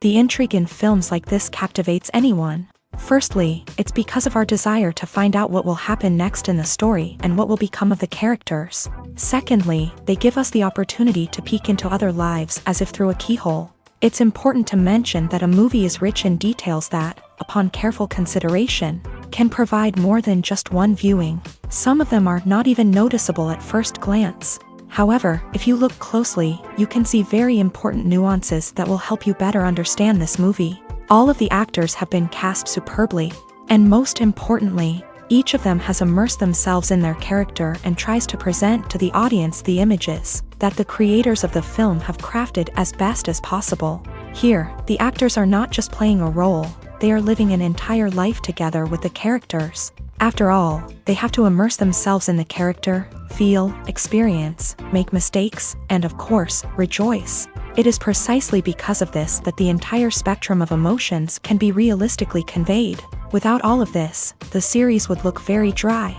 The intrigue in films like this captivates anyone. Firstly, it's because of our desire to find out what will happen next in the story and what will become of the characters. Secondly, they give us the opportunity to peek into other lives as if through a keyhole. It's important to mention that a movie is rich in details that, upon careful consideration, can provide more than just one viewing. Some of them are not even noticeable at first glance. However, if you look closely, you can see very important nuances that will help you better understand this movie. All of the actors have been cast superbly, and most importantly, each of them has immersed themselves in their character and tries to present to the audience the images that the creators of the film have crafted as best as possible. Here, the actors are not just playing a role, they are living an entire life together with the characters. After all, they have to immerse themselves in the character, feel, experience, make mistakes, and of course, rejoice. It is precisely because of this that the entire spectrum of emotions can be realistically conveyed. Without all of this, the series would look very dry.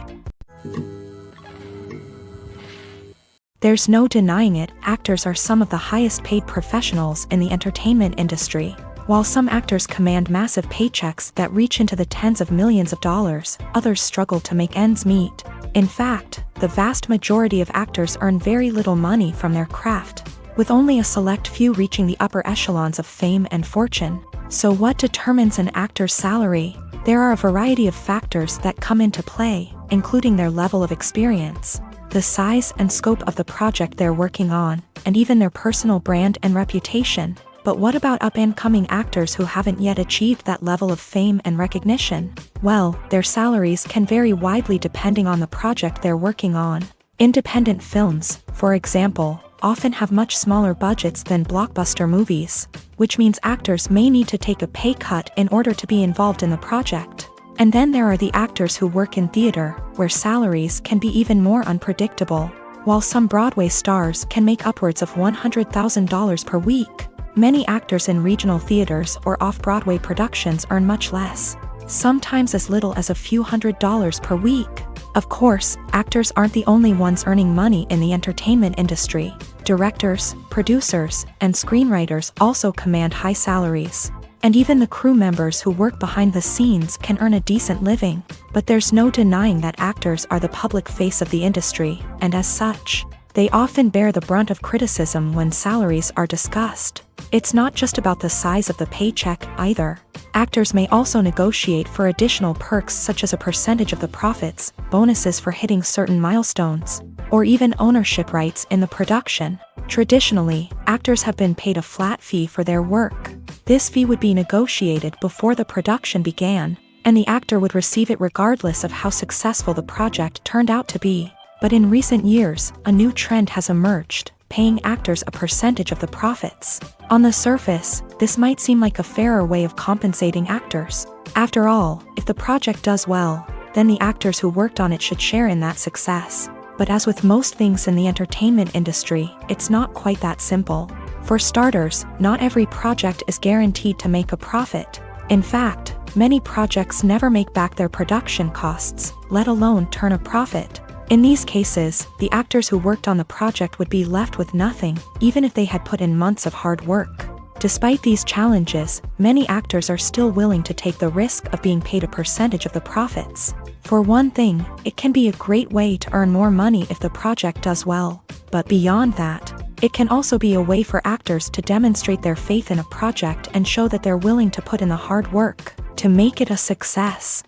There's no denying it, actors are some of the highest paid professionals in the entertainment industry. While some actors command massive paychecks that reach into the tens of millions of dollars, others struggle to make ends meet. In fact, the vast majority of actors earn very little money from their craft, with only a select few reaching the upper echelons of fame and fortune. So what determines an actor's salary? There are a variety of factors that come into play, including their level of experience, the size and scope of the project they're working on, and even their personal brand and reputation. But what about up-and-coming actors who haven't yet achieved that level of fame and recognition? Well, their salaries can vary widely depending on the project they're working on. Independent films, for example, often have much smaller budgets than blockbuster movies, which means actors may need to take a pay cut in order to be involved in the project. And then there are the actors who work in theater, where salaries can be even more unpredictable. While some Broadway stars can make upwards of $100,000 per week, many actors in regional theaters or off-Broadway productions earn much less, sometimes as little as a few $100s per week. Of course, actors aren't the only ones earning money in the entertainment industry. Directors, producers, and screenwriters also command high salaries. And even the crew members who work behind the scenes can earn a decent living. But there's no denying that actors are the public face of the industry, and as such, they often bear the brunt of criticism when salaries are discussed. It's not just about the size of the paycheck, either. Actors may also negotiate for additional perks such as a percentage of the profits, bonuses for hitting certain milestones, or even ownership rights in the production. Traditionally, actors have been paid a flat fee for their work. This fee would be negotiated before the production began, and the actor would receive it regardless of how successful the project turned out to be. But in recent years, a new trend has emerged, paying actors a percentage of the profits. On the surface, this might seem like a fairer way of compensating actors. After all, if the project does well, then the actors who worked on it should share in that success. But as with most things in the entertainment industry, it's not quite that simple. For starters, not every project is guaranteed to make a profit. In fact, many projects never make back their production costs, let alone turn a profit. In these cases, the actors who worked on the project would be left with nothing, even if they had put in months of hard work. Despite these challenges, many actors are still willing to take the risk of being paid a percentage of the profits. For one thing, it can be a great way to earn more money if the project does well. But beyond that, it can also be a way for actors to demonstrate their faith in a project and show that they're willing to put in the hard work to make it a success.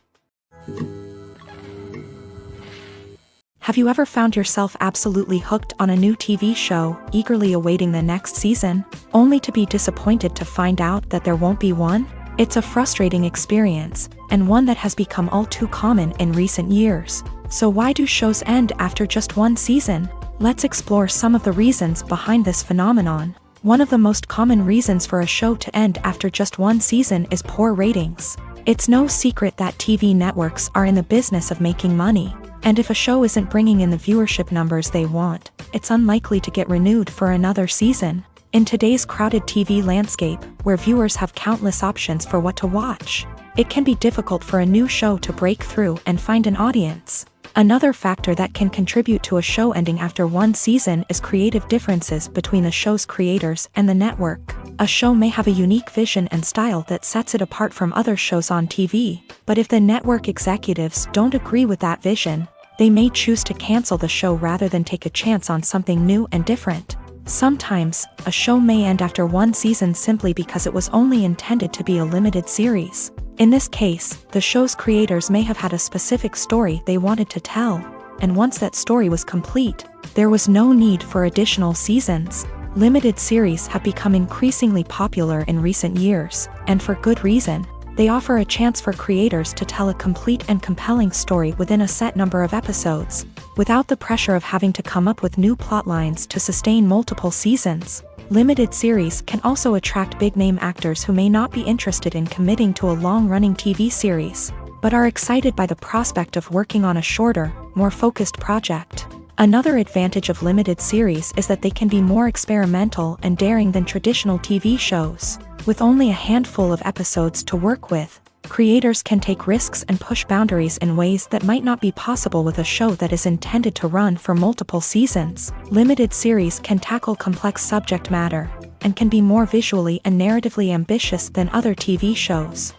Have you ever found yourself absolutely hooked on a new TV show, eagerly awaiting the next season, only to be disappointed to find out that there won't be one? It's a frustrating experience, and one that has become all too common in recent years. So why do shows end after just one season? Let's explore some of the reasons behind this phenomenon. One of the most common reasons for a show to end after just one season is poor ratings. It's no secret that TV networks are in the business of making money. And if a show isn't bringing in the viewership numbers they want, it's unlikely to get renewed for another season. In today's crowded TV landscape, where viewers have countless options for what to watch, it can be difficult for a new show to break through and find an audience. Another factor that can contribute to a show ending after one season is creative differences between the show's creators and the network. A show may have a unique vision and style that sets it apart from other shows on TV, but if the network executives don't agree with that vision, they may choose to cancel the show rather than take a chance on something new and different. Sometimes, a show may end after one season simply because it was only intended to be a limited series. In this case, the show's creators may have had a specific story they wanted to tell, and once that story was complete, there was no need for additional seasons. Limited series have become increasingly popular in recent years, and for good reason. They offer a chance for creators to tell a complete and compelling story within a set number of episodes, without the pressure of having to come up with new plotlines to sustain multiple seasons. Limited series can also attract big-name actors who may not be interested in committing to a long-running TV series, but are excited by the prospect of working on a shorter, more focused project. Another advantage of limited series is that they can be more experimental and daring than traditional TV shows. With only a handful of episodes to work with, creators can take risks and push boundaries in ways that might not be possible with a show that is intended to run for multiple seasons. Limited series can tackle complex subject matter, and can be more visually and narratively ambitious than other TV shows.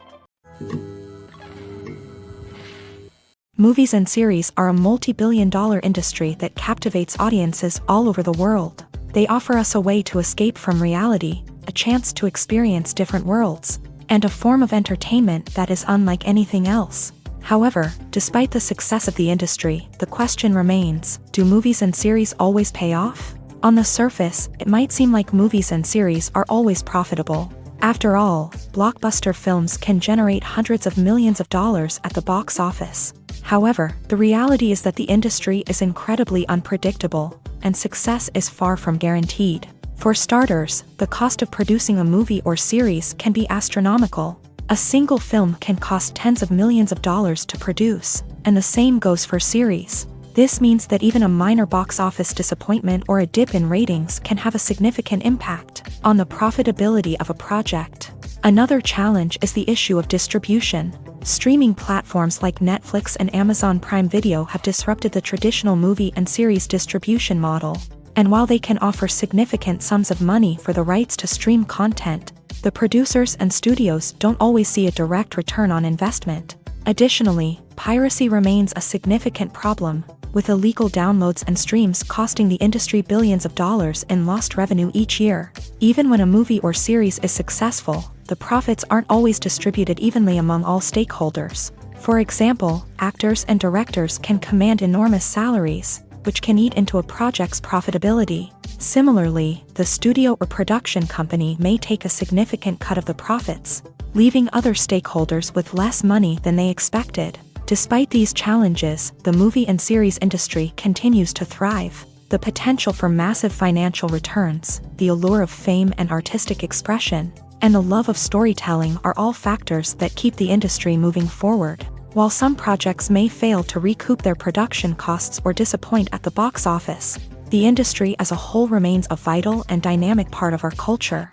Movies and series are a multi-billion-dollar industry that captivates audiences all over the world. They offer us a way to escape from reality, a chance to experience different worlds, and a form of entertainment that is unlike anything else. However, despite the success of the industry, the question remains, do movies and series always pay off? On the surface, it might seem like movies and series are always profitable. After all, blockbuster films can generate hundreds of millions of dollars at the box office. However, the reality is that the industry is incredibly unpredictable, and success is far from guaranteed. For starters, the cost of producing a movie or series can be astronomical. A single film can cost tens of millions of dollars to produce, and the same goes for series. This means that even a minor box office disappointment or a dip in ratings can have a significant impact on the profitability of a project. Another challenge is the issue of distribution. Streaming platforms like Netflix and Amazon Prime Video have disrupted the traditional movie and series distribution model. And while they can offer significant sums of money for the rights to stream content, the producers and studios don't always see a direct return on investment. Additionally, piracy remains a significant problem, with illegal downloads and streams costing the industry billions of dollars in lost revenue each year. Even when a movie or series is successful, the profits aren't always distributed evenly among all stakeholders. For example, actors and directors can command enormous salaries, which can eat into a project's profitability. Similarly, the studio or production company may take a significant cut of the profits, leaving other stakeholders with less money than they expected. Despite these challenges, the movie and series industry continues to thrive. The potential for massive financial returns, the allure of fame and artistic expression, and the love of storytelling are all factors that keep the industry moving forward. While some projects may fail to recoup their production costs or disappoint at the box office, the industry as a whole remains a vital and dynamic part of our culture.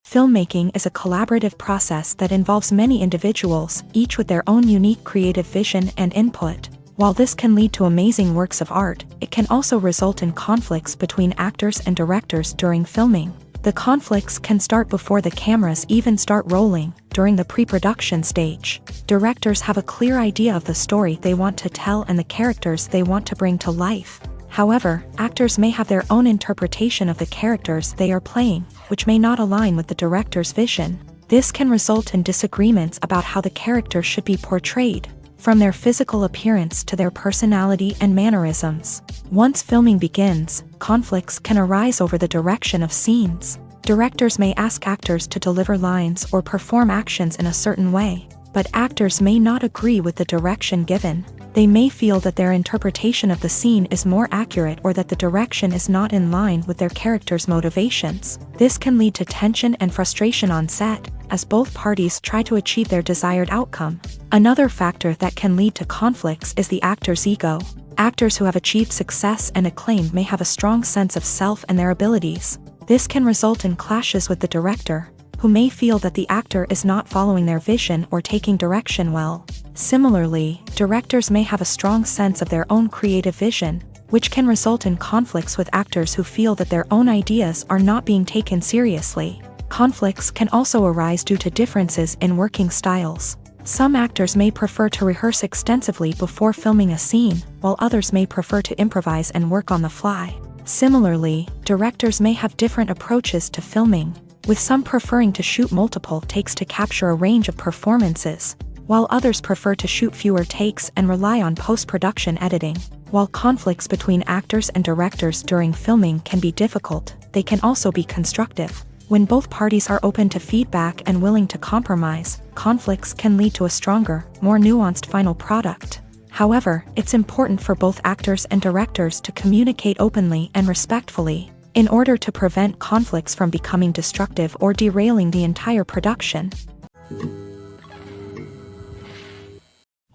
Filmmaking is a collaborative process that involves many individuals, each with their own unique creative vision and input. While this can lead to amazing works of art, it can also result in conflicts between actors and directors during filming. The conflicts can start before the cameras even start rolling, during the pre-production stage. Directors have a clear idea of the story they want to tell and the characters they want to bring to life. However, actors may have their own interpretation of the characters they are playing, which may not align with the director's vision. This can result in disagreements about how the character should be portrayed, from their physical appearance to their personality and mannerisms. Once filming begins, conflicts can arise over the direction of scenes. Directors may ask actors to deliver lines or perform actions in a certain way, but actors may not agree with the direction given. They may feel that their interpretation of the scene is more accurate or that the direction is not in line with their character's motivations. This can lead to tension and frustration on set, as both parties try to achieve their desired outcome. Another factor that can lead to conflicts is the actor's ego. Actors who have achieved success and acclaim may have a strong sense of self and their abilities. This can result in clashes with the director, who may feel that the actor is not following their vision or taking direction well. Similarly, directors may have a strong sense of their own creative vision, which can result in conflicts with actors who feel that their own ideas are not being taken seriously. Conflicts can also arise due to differences in working styles. Some actors may prefer to rehearse extensively before filming a scene, while others may prefer to improvise and work on the fly. Similarly, directors may have different approaches to filming, with some preferring to shoot multiple takes to capture a range of performances, while others prefer to shoot fewer takes and rely on post-production editing. While conflicts between actors and directors during filming can be difficult, they can also be constructive. When both parties are open to feedback and willing to compromise, conflicts can lead to a stronger, more nuanced final product. However, it's important for both actors and directors to communicate openly and respectfully, in order to prevent conflicts from becoming destructive or derailing the entire production.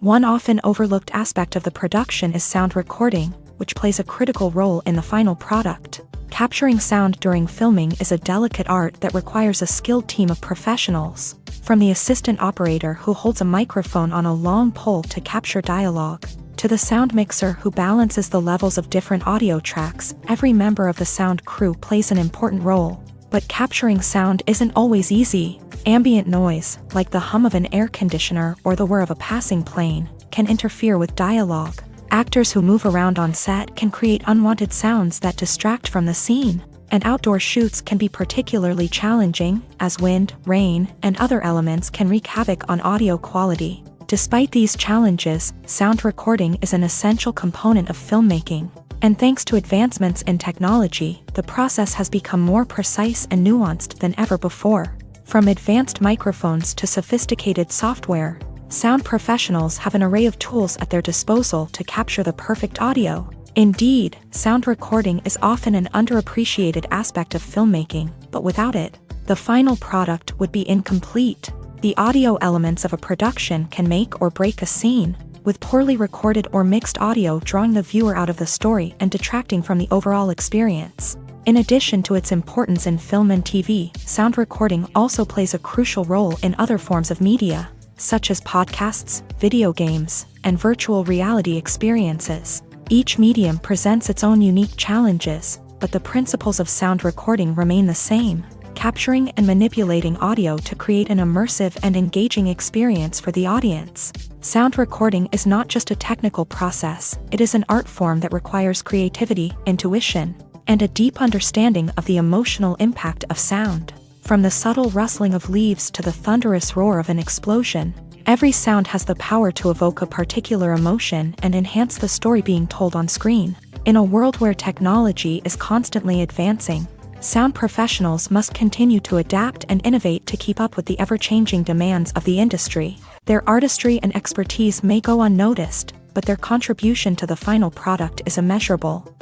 One often overlooked aspect of the production is sound recording, which plays a critical role in the final product. Capturing sound during filming is a delicate art that requires a skilled team of professionals, from the assistant operator who holds a microphone on a long pole to capture dialogue, to the sound mixer who balances the levels of different audio tracks. Every member of the sound crew plays an important role. But capturing sound isn't always easy. Ambient noise, like the hum of an air conditioner or the whir of a passing plane, can interfere with dialogue. Actors who move around on set can create unwanted sounds that distract from the scene, and outdoor shoots can be particularly challenging, as wind, rain, and other elements can wreak havoc on audio quality. Despite these challenges, sound recording is an essential component of filmmaking, and thanks to advancements in technology, the process has become more precise and nuanced than ever before. From advanced microphones to sophisticated software, sound professionals have an array of tools at their disposal to capture the perfect audio. Indeed, sound recording is often an underappreciated aspect of filmmaking, but without it, the final product would be incomplete. The audio elements of a production can make or break a scene, with poorly recorded or mixed audio drawing the viewer out of the story and detracting from the overall experience. In addition to its importance in film and TV, sound recording also plays a crucial role in other forms of media, such as podcasts, video games, and virtual reality experiences. Each medium presents its own unique challenges, but the principles of sound recording remain the same: capturing and manipulating audio to create an immersive and engaging experience for the audience. Sound recording is not just a technical process, it is an art form that requires creativity, intuition, and a deep understanding of the emotional impact of sound. From the subtle rustling of leaves to the thunderous roar of an explosion, every sound has the power to evoke a particular emotion and enhance the story being told on screen. In a world where technology is constantly advancing, sound professionals must continue to adapt and innovate to keep up with the ever-changing demands of the industry. Their artistry and expertise may go unnoticed, but their contribution to the final product is immeasurable.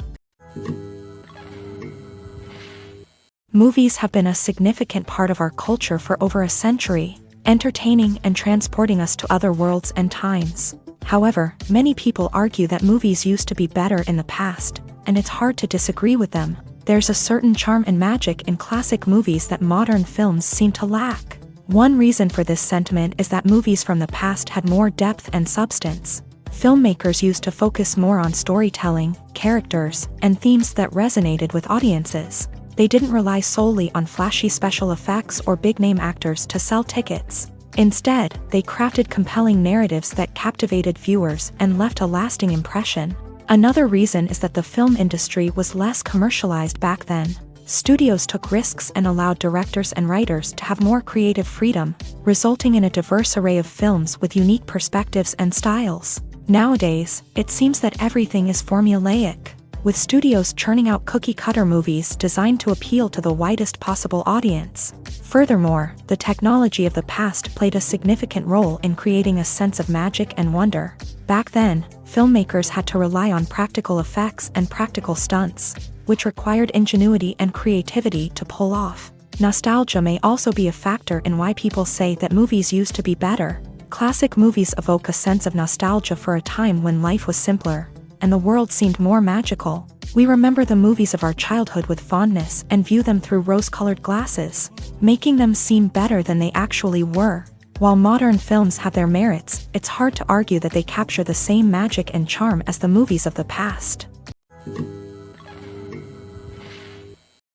Movies have been a significant part of our culture for over a century, entertaining and transporting us to other worlds and times. However, many people argue that movies used to be better in the past, and it's hard to disagree with them. There's a certain charm and magic in classic movies that modern films seem to lack. One reason for this sentiment is that movies from the past had more depth and substance. Filmmakers used to focus more on storytelling, characters, and themes that resonated with audiences. They didn't rely solely on flashy special effects or big-name actors to sell tickets. Instead, they crafted compelling narratives that captivated viewers and left a lasting impression. Another reason is that the film industry was less commercialized back then. Studios took risks and allowed directors and writers to have more creative freedom, resulting in a diverse array of films with unique perspectives and styles. Nowadays, it seems that everything is formulaic, with studios churning out cookie-cutter movies designed to appeal to the widest possible audience. Furthermore, the technology of the past played a significant role in creating a sense of magic and wonder. Back then, filmmakers had to rely on practical effects and practical stunts, which required ingenuity and creativity to pull off. Nostalgia may also be a factor in why people say that movies used to be better. Classic movies evoke a sense of nostalgia for a time when life was simpler, and the world seemed more magical. We remember the movies of our childhood with fondness and view them through rose-colored glasses, making them seem better than they actually were. While modern films have their merits, it's hard to argue that they capture the same magic and charm as the movies of the past.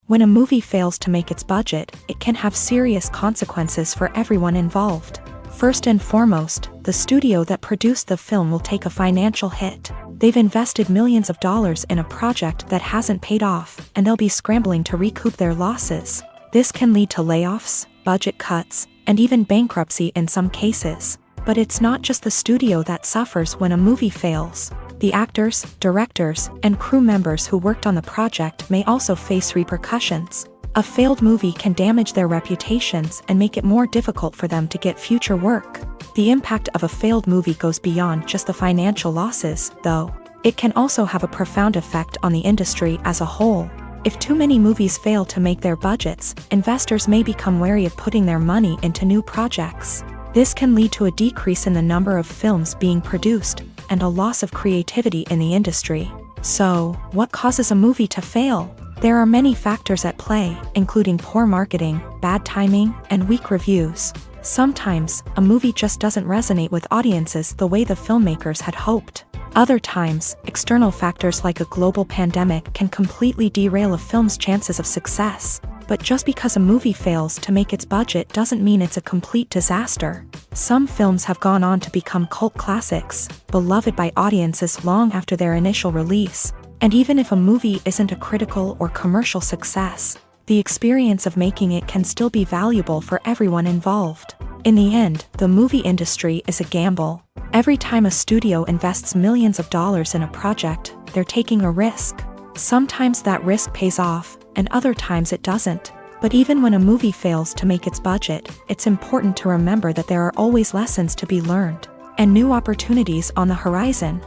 When a movie fails to make its budget, it can have serious consequences for everyone involved. First and foremost, the studio that produced the film will take a financial hit. They've invested millions of dollars in a project that hasn't paid off, and they'll be scrambling to recoup their losses. This can lead to layoffs, budget cuts, and even bankruptcy in some cases. But it's not just the studio that suffers when a movie fails. The actors, directors, and crew members who worked on the project may also face repercussions. A failed movie can damage their reputations and make it more difficult for them to get future work. The impact of a failed movie goes beyond just the financial losses, though. It can also have a profound effect on the industry as a whole. If too many movies fail to make their budgets, investors may become wary of putting their money into new projects. This can lead to a decrease in the number of films being produced, and a loss of creativity in the industry. So, what causes a movie to fail? There are many factors at play, including poor marketing, bad timing, and weak reviews. Sometimes, a movie just doesn't resonate with audiences the way the filmmakers had hoped. Other times, external factors like a global pandemic can completely derail a film's chances of success. But just because a movie fails to make its budget doesn't mean it's a complete disaster. Some films have gone on to become cult classics, beloved by audiences long after their initial release. And even if a movie isn't a critical or commercial success, the experience of making it can still be valuable for everyone involved. In the end, the movie industry is a gamble. Every time a studio invests millions of dollars in a project, they're taking a risk. Sometimes that risk pays off, and other times it doesn't. But even when a movie fails to make its budget, it's important to remember that there are always lessons to be learned, and new opportunities on the horizon.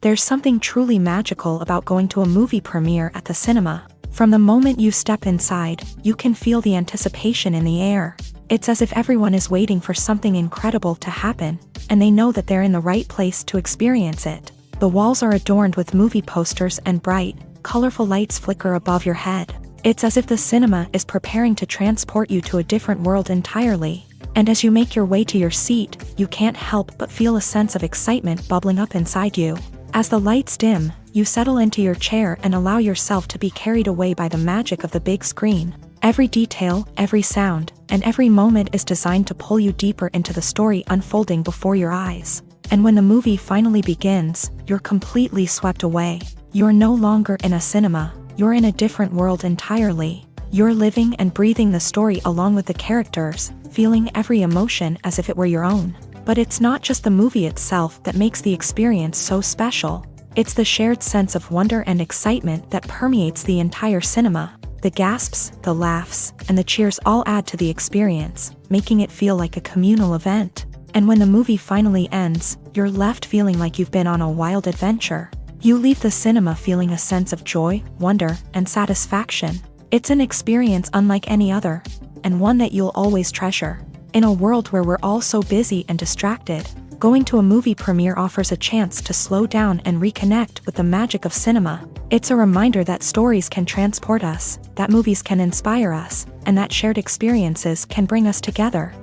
There's something truly magical about going to a movie premiere at the cinema. From the moment you step inside, you can feel the anticipation in the air. It's as if everyone is waiting for something incredible to happen, and they know that they're in the right place to experience it. The walls are adorned with movie posters and bright, colorful lights flicker above your head. It's as if the cinema is preparing to transport you to a different world entirely. And as you make your way to your seat, you can't help but feel a sense of excitement bubbling up inside you. As the lights dim, you settle into your chair and allow yourself to be carried away by the magic of the big screen. Every detail, every sound, and every moment is designed to pull you deeper into the story unfolding before your eyes. And when the movie finally begins, you're completely swept away. You're no longer in a cinema, you're in a different world entirely. You're living and breathing the story along with the characters, feeling every emotion as if it were your own. But it's not just the movie itself that makes the experience so special. It's the shared sense of wonder and excitement that permeates the entire cinema. The gasps, the laughs, and the cheers all add to the experience, making it feel like a communal event. And when the movie finally ends, you're left feeling like you've been on a wild adventure. You leave the cinema feeling a sense of joy, wonder, and satisfaction. It's an experience unlike any other, and one that you'll always treasure. In a world where we're all so busy and distracted, going to a movie premiere offers a chance to slow down and reconnect with the magic of cinema. It's a reminder that stories can transport us, that movies can inspire us, and that shared experiences can bring us together.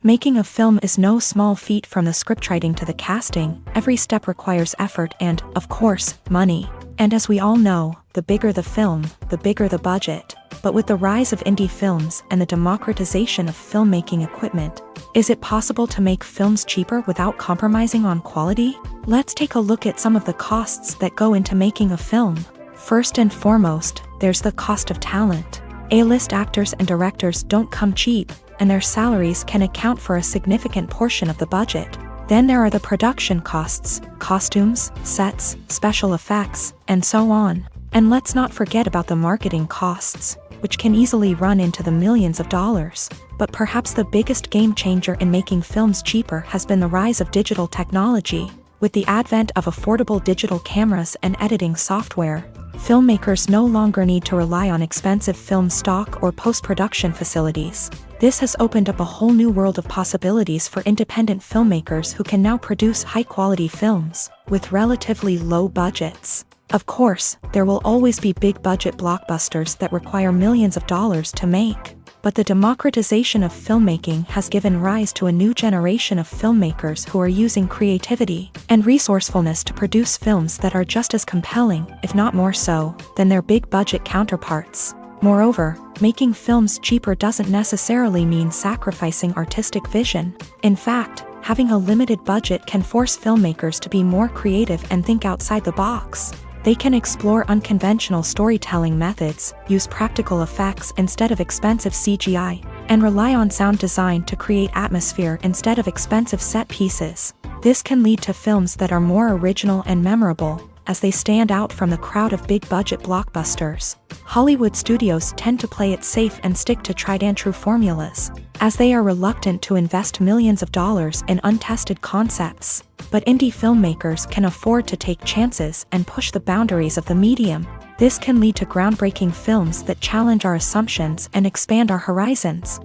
Making a film is no small feat. From the scriptwriting to the casting, every step requires effort and, of course, money. And as we all know, the bigger the film, the bigger the budget. But with the rise of indie films and the democratization of filmmaking equipment, is it possible to make films cheaper without compromising on quality? Let's take a look at some of the costs that go into making a film. First and foremost, there's the cost of talent. A-list actors and directors don't come cheap, and their salaries can account for a significant portion of the budget. Then there are the production costs, costumes, sets, special effects, and so on. And let's not forget about the marketing costs, which can easily run into the millions of dollars. But perhaps the biggest game changer in making films cheaper has been the rise of digital technology. With the advent of affordable digital cameras and editing software, filmmakers no longer need to rely on expensive film stock or post-production facilities. This has opened up a whole new world of possibilities for independent filmmakers who can now produce high-quality films with relatively low budgets. Of course, there will always be big-budget blockbusters that require millions of dollars to make. But the democratization of filmmaking has given rise to a new generation of filmmakers who are using creativity and resourcefulness to produce films that are just as compelling, if not more so, than their big-budget counterparts. Moreover, making films cheaper doesn't necessarily mean sacrificing artistic vision. In fact, having a limited budget can force filmmakers to be more creative and think outside the box. They can explore unconventional storytelling methods, use practical effects instead of expensive CGI, and rely on sound design to create atmosphere instead of expensive set pieces. This can lead to films that are more original and memorable, as they stand out from the crowd of big-budget blockbusters. Hollywood studios tend to play it safe and stick to tried-and-true formulas, as they are reluctant to invest millions of dollars in untested concepts. But indie filmmakers can afford to take chances and push the boundaries of the medium. This can lead to groundbreaking films that challenge our assumptions and expand our horizons.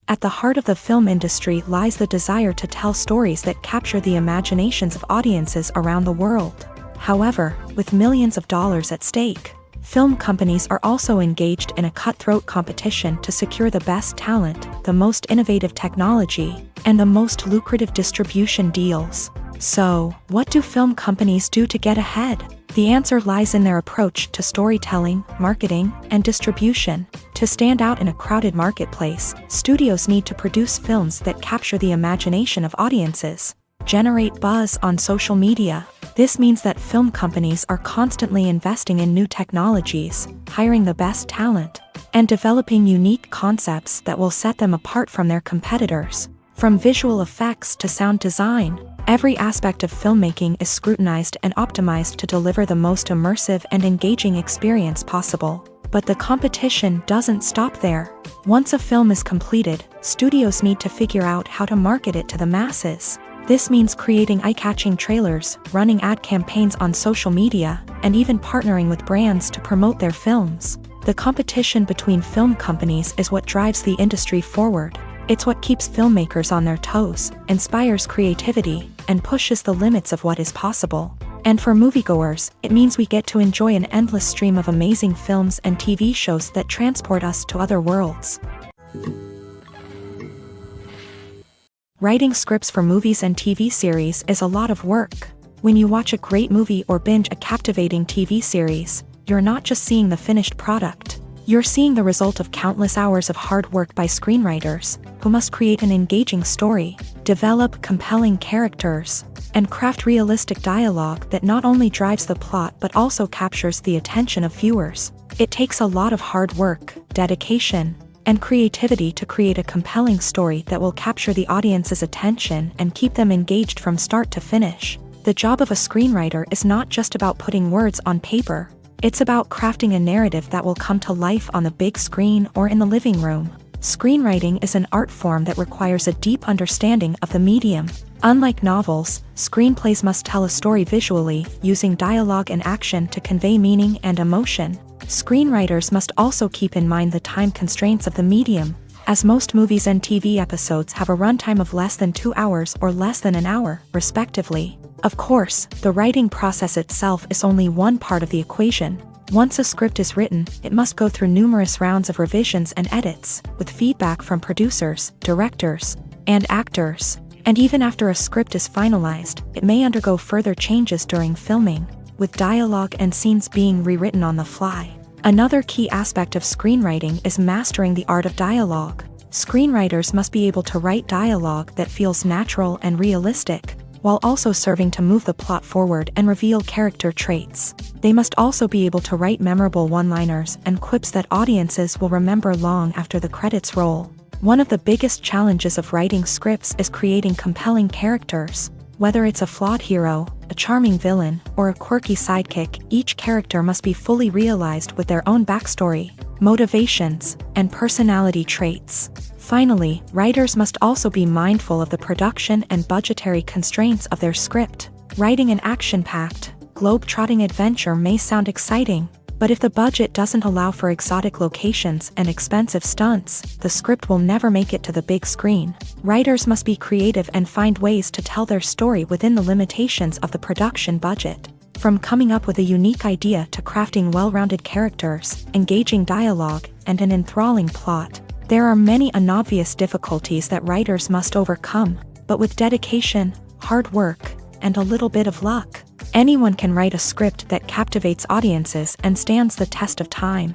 At the heart of the film industry lies the desire to tell stories that capture the imaginations of audiences around the world. However, with millions of dollars at stake, film companies are also engaged in a cutthroat competition to secure the best talent, the most innovative technology, and the most lucrative distribution deals. So, what do film companies do to get ahead? The answer lies in their approach to storytelling, marketing, and distribution. To stand out in a crowded marketplace, studios need to produce films that capture the imagination of audiences, generate buzz on social media. This means that film companies are constantly investing in new technologies, hiring the best talent, and developing unique concepts that will set them apart from their competitors. From visual effects to sound design, every aspect of filmmaking is scrutinized and optimized to deliver the most immersive and engaging experience possible. But the competition doesn't stop there. Once a film is completed, studios need to figure out how to market it to the masses. This means creating eye-catching trailers, running ad campaigns on social media, and even partnering with brands to promote their films. The competition between film companies is what drives the industry forward. It's what keeps filmmakers on their toes, inspires creativity, and pushes the limits of what is possible. And for moviegoers, it means we get to enjoy an endless stream of amazing films and TV shows that transport us to other worlds. Writing scripts for movies and TV series is a lot of work. When you watch a great movie or binge a captivating TV series, you're not just seeing the finished product. You're seeing the result of countless hours of hard work by screenwriters, who must create an engaging story, develop compelling characters, and craft realistic dialogue that not only drives the plot but also captures the attention of viewers. It takes a lot of hard work, dedication, and creativity to create a compelling story that will capture the audience's attention and keep them engaged from start to finish. The job of a screenwriter is not just about putting words on paper. It's about crafting a narrative that will come to life on the big screen or in the living room. Screenwriting is an art form that requires a deep understanding of the medium. Unlike novels, screenplays must tell a story visually, using dialogue and action to convey meaning and emotion. Screenwriters must also keep in mind the time constraints of the medium, as most movies and TV episodes have a runtime of less than 2 hours or less than an hour, respectively. Of course, the writing process itself is only one part of the equation. Once a script is written, it must go through numerous rounds of revisions and edits, with feedback from producers, directors, and actors. And even after a script is finalized, it may undergo further changes during filming, with dialogue and scenes being rewritten on the fly. Another key aspect of screenwriting is mastering the art of dialogue. Screenwriters must be able to write dialogue that feels natural and realistic, while also serving to move the plot forward and reveal character traits. They must also be able to write memorable one-liners and quips that audiences will remember long after the credits roll. One of the biggest challenges of writing scripts is creating compelling characters. Whether it's a flawed hero, a charming villain, or a quirky sidekick, each character must be fully realized with their own backstory, motivations, and personality traits. Finally, writers must also be mindful of the production and budgetary constraints of their script. Writing an action-packed, globe-trotting adventure may sound exciting, but if the budget doesn't allow for exotic locations and expensive stunts, the script will never make it to the big screen. Writers must be creative and find ways to tell their story within the limitations of the production budget. From coming up with a unique idea to crafting well-rounded characters, engaging dialogue, and an enthralling plot, there are many unobvious difficulties that writers must overcome, but with dedication, hard work, and a little bit of luck, anyone can write a script that captivates audiences and stands the test of time.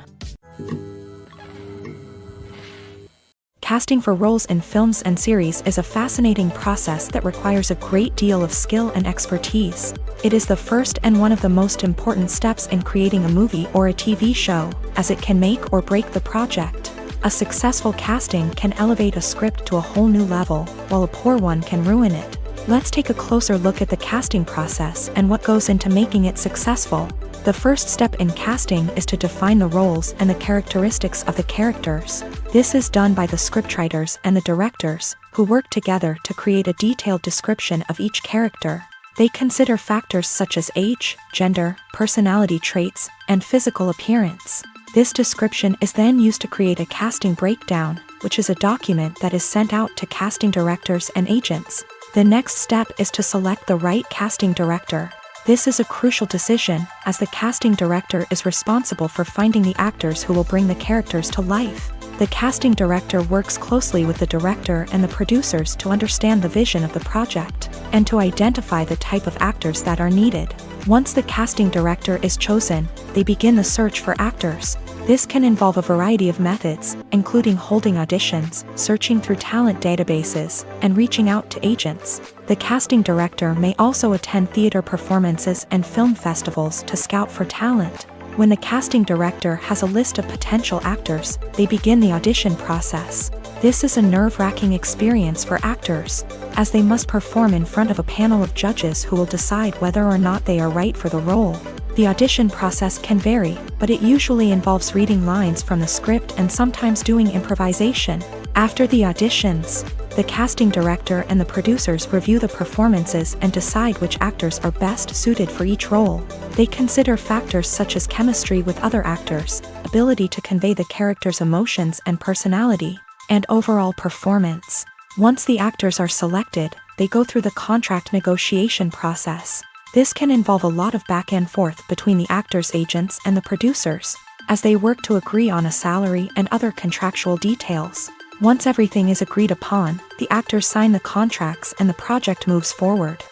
Casting for roles in films and series is a fascinating process that requires a great deal of skill and expertise. It is the first and one of the most important steps in creating a movie or a TV show, as it can make or break the project. A successful casting can elevate a script to a whole new level, while a poor one can ruin it. Let's take a closer look at the casting process and what goes into making it successful. The first step in casting is to define the roles and the characteristics of the characters. This is done by the scriptwriters and the directors, who work together to create a detailed description of each character. They consider factors such as age, gender, personality traits, and physical appearance. This description is then used to create a casting breakdown, which is a document that is sent out to casting directors and agents. The next step is to select the right casting director. This is a crucial decision, as the casting director is responsible for finding the actors who will bring the characters to life. The casting director works closely with the director and the producers to understand the vision of the project, and to identify the type of actors that are needed. Once the casting director is chosen, they begin the search for actors. This can involve a variety of methods, including holding auditions, searching through talent databases, and reaching out to agents. The casting director may also attend theater performances and film festivals to scout for talent. When the casting director has a list of potential actors, they begin the audition process. This is a nerve-wracking experience for actors, as they must perform in front of a panel of judges who will decide whether or not they are right for the role. The audition process can vary, but it usually involves reading lines from the script and sometimes doing improvisation. After the auditions, the casting director and the producers review the performances and decide which actors are best suited for each role. They consider factors such as chemistry with other actors, ability to convey the character's emotions and personality, and overall performance. Once the actors are selected, they go through the contract negotiation process. This can involve a lot of back and forth between the actors' agents and the producers, as they work to agree on a salary and other contractual details. Once everything is agreed upon, the actors sign the contracts and the project moves forward.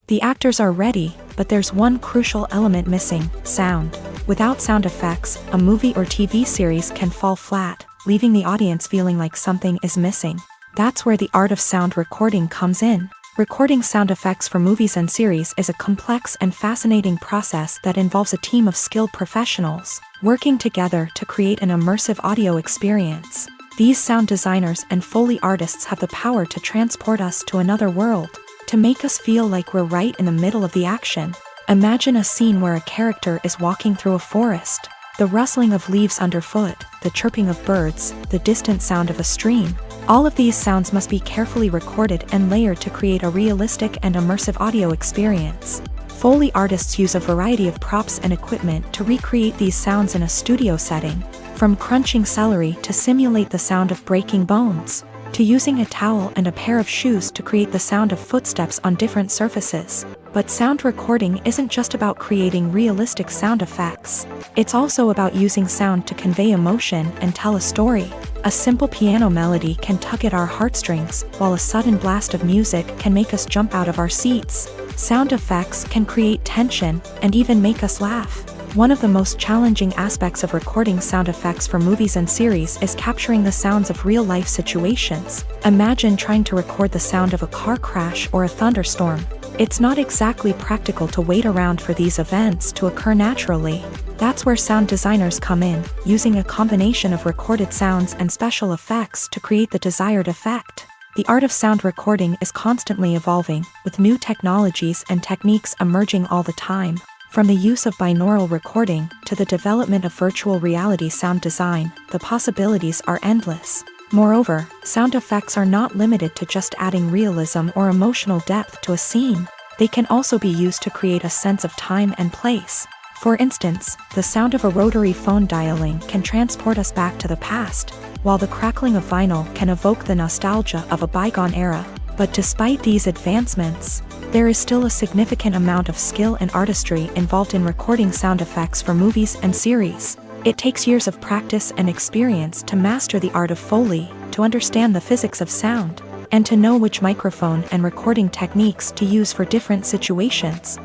The actors are ready, but there's one crucial element missing: sound. Without sound effects, a movie or TV series can fall flat, leaving the audience feeling like something is missing. That's where the art of sound recording comes in. Recording sound effects for movies and series is a complex and fascinating process that involves a team of skilled professionals working together to create an immersive audio experience. These sound designers and Foley artists have the power to transport us to another world, to make us feel like we're right in the middle of the action. Imagine a scene where a character is walking through a forest. The rustling of leaves underfoot, the chirping of birds, the distant sound of a stream. All of these sounds must be carefully recorded and layered to create a realistic and immersive audio experience. Foley artists use a variety of props and equipment to recreate these sounds in a studio setting, from crunching celery to simulate the sound of breaking bones, to using a towel and a pair of shoes to create the sound of footsteps on different surfaces. But sound recording isn't just about creating realistic sound effects. It's also about using sound to convey emotion and tell a story. A simple piano melody can tug at our heartstrings, while a sudden blast of music can make us jump out of our seats. Sound effects can create tension and even make us laugh. One of the most challenging aspects of recording sound effects for movies and series is capturing the sounds of real-life situations. Imagine trying to record the sound of a car crash or a thunderstorm. It's not exactly practical to wait around for these events to occur naturally. That's where sound designers come in, using a combination of recorded sounds and special effects to create the desired effect. The art of sound recording is constantly evolving, with new technologies and techniques emerging all the time. From the use of binaural recording to the development of virtual reality sound design, the possibilities are endless. Moreover, sound effects are not limited to just adding realism or emotional depth to a scene. They can also be used to create a sense of time and place. For instance, the sound of a rotary phone dialing can transport us back to the past, while the crackling of vinyl can evoke the nostalgia of a bygone era. But despite these advancements, there is still a significant amount of skill and artistry involved in recording sound effects for movies and series. It takes years of practice and experience to master the art of Foley, to understand the physics of sound, and to know which microphone and recording techniques to use for different situations.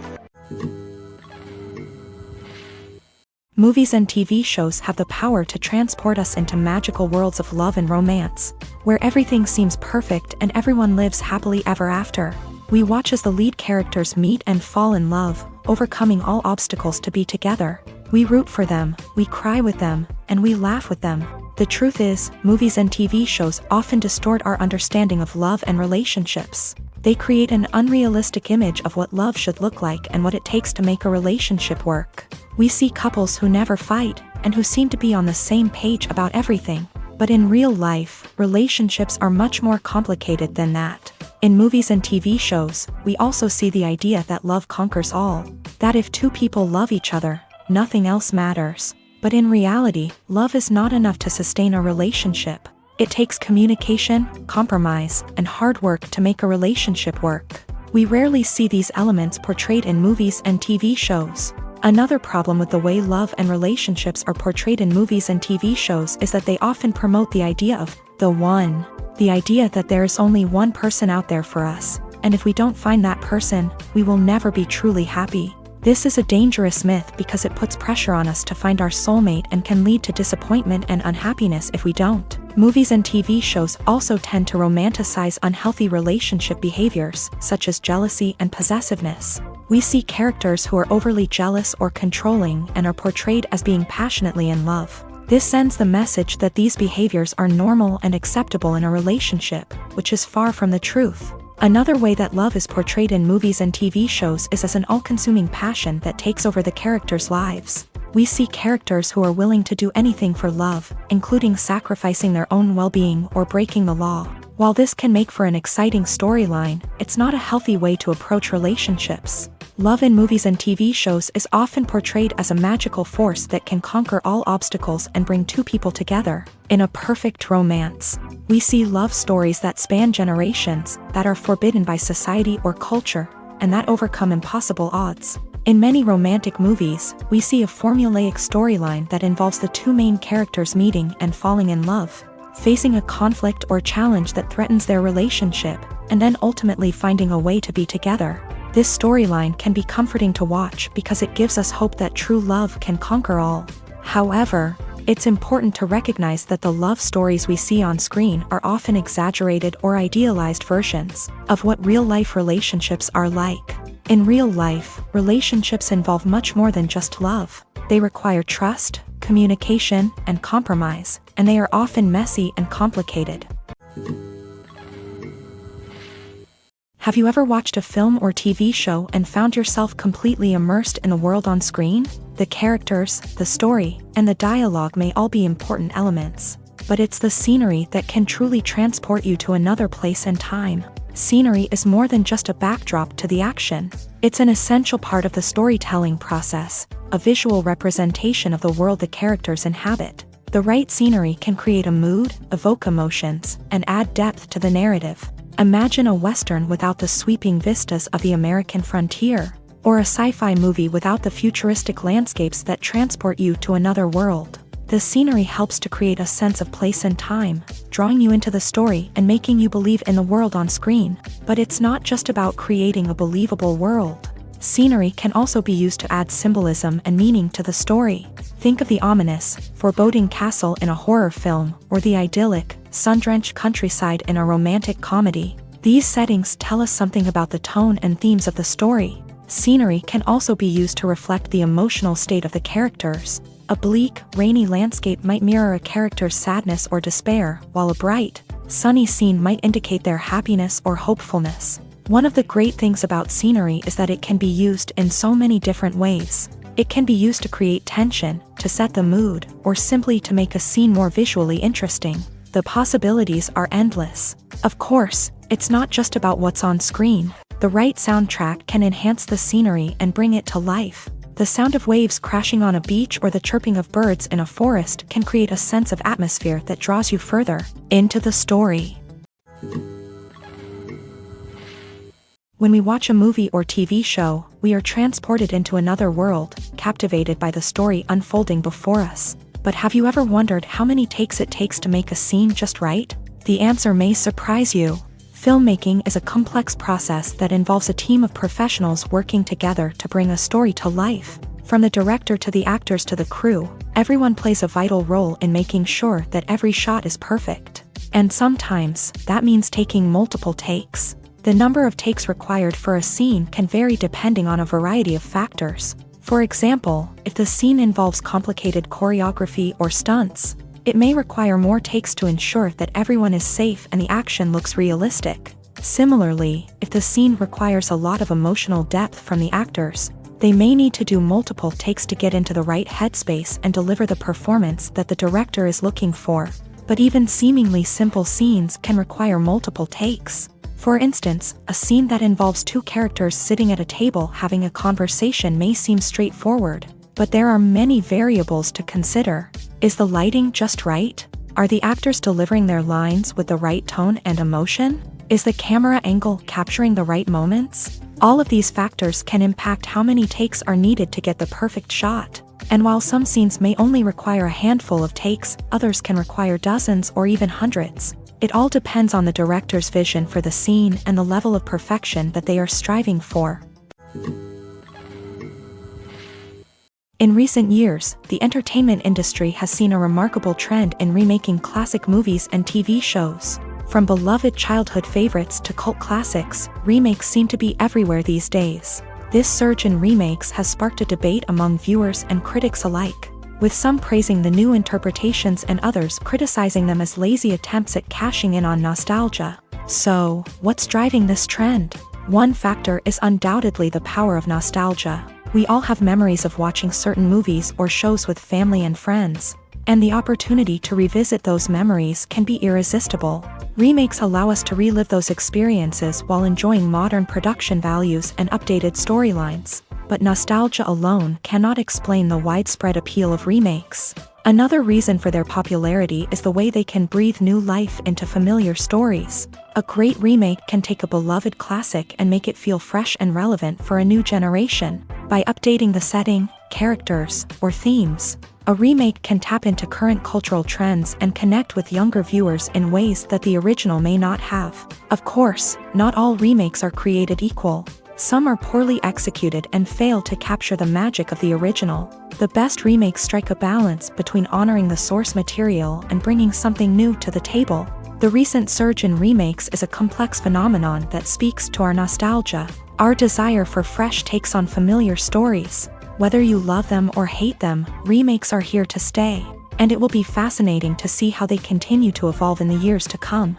Movies and TV shows have the power to transport us into magical worlds of love and romance, where everything seems perfect and everyone lives happily ever after. We watch as the lead characters meet and fall in love, overcoming all obstacles to be together. We root for them, we cry with them, and we laugh with them. The truth is, movies and TV shows often distort our understanding of love and relationships. They create an unrealistic image of what love should look like and what it takes to make a relationship work. We see couples who never fight, and who seem to be on the same page about everything. But in real life, relationships are much more complicated than that. In movies and TV shows, we also see the idea that love conquers all. That if two people love each other, nothing else matters. But in reality, love is not enough to sustain a relationship. It takes communication, compromise, and hard work to make a relationship work. We rarely see these elements portrayed in movies and TV shows. Another problem with the way love and relationships are portrayed in movies and TV shows is that they often promote the idea of the one. The idea that there is only one person out there for us, and if we don't find that person, we will never be truly happy. This is a dangerous myth because it puts pressure on us to find our soulmate and can lead to disappointment and unhappiness if we don't. Movies and TV shows also tend to romanticize unhealthy relationship behaviors, such as jealousy and possessiveness. We see characters who are overly jealous or controlling and are portrayed as being passionately in love. This sends the message that these behaviors are normal and acceptable in a relationship, which is far from the truth. Another way that love is portrayed in movies and TV shows is as an all-consuming passion that takes over the characters' lives. We see characters who are willing to do anything for love, including sacrificing their own well-being or breaking the law. While this can make for an exciting storyline, it's not a healthy way to approach relationships. Love in movies and TV shows is often portrayed as a magical force that can conquer all obstacles and bring two people together. In a perfect romance, we see love stories that span generations, that are forbidden by society or culture, and that overcome impossible odds. In many romantic movies, we see a formulaic storyline that involves the two main characters meeting and falling in love, facing a conflict or challenge that threatens their relationship, and then ultimately finding a way to be together. This storyline can be comforting to watch because it gives us hope that true love can conquer all. However, it's important to recognize that the love stories we see on screen are often exaggerated or idealized versions of what real-life relationships are like. In real life, relationships involve much more than just love. They require trust, communication, and compromise, and they are often messy and complicated. Have you ever watched a film or TV show and found yourself completely immersed in the world on screen? The characters, the story, and the dialogue may all be important elements, but it's the scenery that can truly transport you to another place and time. Scenery is more than just a backdrop to the action. It's an essential part of the storytelling process, a visual representation of the world the characters inhabit. The right scenery can create a mood, evoke emotions, and add depth to the narrative. Imagine a Western without the sweeping vistas of the American frontier, or a sci-fi movie without the futuristic landscapes that transport you to another world. The scenery helps to create a sense of place and time, drawing you into the story and making you believe in the world on screen. But it's not just about creating a believable world. Scenery can also be used to add symbolism and meaning to the story. Think of the ominous, foreboding castle in a horror film, or the idyllic, sun-drenched countryside in a romantic comedy. These settings tell us something about the tone and themes of the story. Scenery can also be used to reflect the emotional state of the characters. A bleak, rainy landscape might mirror a character's sadness or despair, while a bright, sunny scene might indicate their happiness or hopefulness. One of the great things about scenery is that it can be used in so many different ways. It can be used to create tension, to set the mood, or simply to make a scene more visually interesting. The possibilities are endless. Of course, it's not just about what's on screen. The right soundtrack can enhance the scenery and bring it to life. The sound of waves crashing on a beach or the chirping of birds in a forest can create a sense of atmosphere that draws you further into the story. When we watch a movie or TV show, we are transported into another world, captivated by the story unfolding before us. But have you ever wondered how many takes it takes to make a scene just right? The answer may surprise you. Filmmaking is a complex process that involves a team of professionals working together to bring a story to life. From the director to the actors to the crew, everyone plays a vital role in making sure that every shot is perfect. And sometimes, that means taking multiple takes. The number of takes required for a scene can vary depending on a variety of factors. For example, if the scene involves complicated choreography or stunts, it may require more takes to ensure that everyone is safe and the action looks realistic. Similarly, if the scene requires a lot of emotional depth from the actors, they may need to do multiple takes to get into the right headspace and deliver the performance that the director is looking for. But even seemingly simple scenes can require multiple takes. For instance, a scene that involves two characters sitting at a table having a conversation may seem straightforward, but there are many variables to consider. Is the lighting just right? Are the actors delivering their lines with the right tone and emotion? Is the camera angle capturing the right moments? All of these factors can impact how many takes are needed to get the perfect shot. And while some scenes may only require a handful of takes, others can require dozens or even hundreds. It all depends on the director's vision for the scene and the level of perfection that they are striving for. In recent years, the entertainment industry has seen a remarkable trend in remaking classic movies and TV shows. From beloved childhood favorites to cult classics, remakes seem to be everywhere these days. This surge in remakes has sparked a debate among viewers and critics alike, with some praising the new interpretations and others criticizing them as lazy attempts at cashing in on nostalgia. So, what's driving this trend? One factor is undoubtedly the power of nostalgia. We all have memories of watching certain movies or shows with family and friends, and the opportunity to revisit those memories can be irresistible. Remakes allow us to relive those experiences while enjoying modern production values and updated storylines. But nostalgia alone cannot explain the widespread appeal of remakes. Another reason for their popularity is the way they can breathe new life into familiar stories. A great remake can take a beloved classic and make it feel fresh and relevant for a new generation. By updating the setting, characters, or themes, a remake can tap into current cultural trends and connect with younger viewers in ways that the original may not have. Of course, not all remakes are created equal. Some are poorly executed and fail to capture the magic of the original. The best remakes strike a balance between honoring the source material and bringing something new to the table. The recent surge in remakes is a complex phenomenon that speaks to our nostalgia, our desire for fresh takes on familiar stories. Whether you love them or hate them, remakes are here to stay, and it will be fascinating to see how they continue to evolve in the years to come.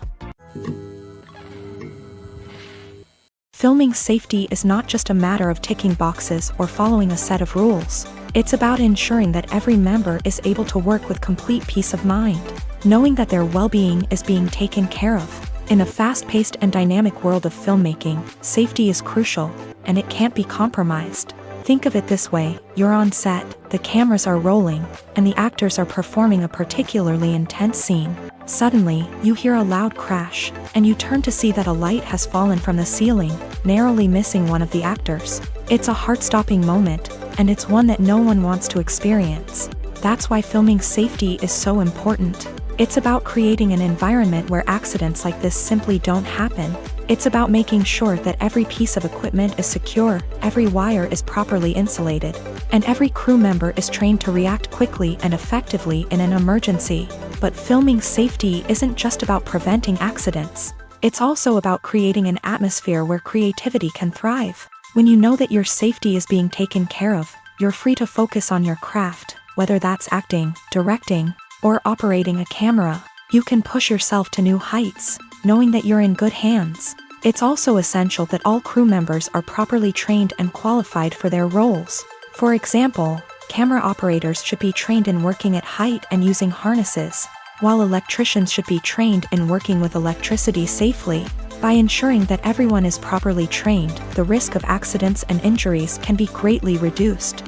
Filming safety is not just a matter of ticking boxes or following a set of rules. It's about ensuring that every member is able to work with complete peace of mind, knowing that their well-being is being taken care of. In a fast-paced and dynamic world of filmmaking, safety is crucial, and it can't be compromised. Think of it this way: you're on set, the cameras are rolling, and the actors are performing a particularly intense scene. Suddenly, you hear a loud crash, and you turn to see that a light has fallen from the ceiling, narrowly missing one of the actors. It's a heart-stopping moment, and it's one that no one wants to experience. That's why filming safety is so important. It's about creating an environment where accidents like this simply don't happen. It's about making sure that every piece of equipment is secure, every wire is properly insulated, and every crew member is trained to react quickly and effectively in an emergency. But filming safety isn't just about preventing accidents. It's also about creating an atmosphere where creativity can thrive. When you know that your safety is being taken care of, you're free to focus on your craft, whether that's acting, directing, or operating a camera. You can push yourself to new heights, knowing that you're in good hands. It's also essential that all crew members are properly trained and qualified for their roles. For example, camera operators should be trained in working at height and using harnesses, while electricians should be trained in working with electricity safely. By ensuring that everyone is properly trained, the risk of accidents and injuries can be greatly reduced.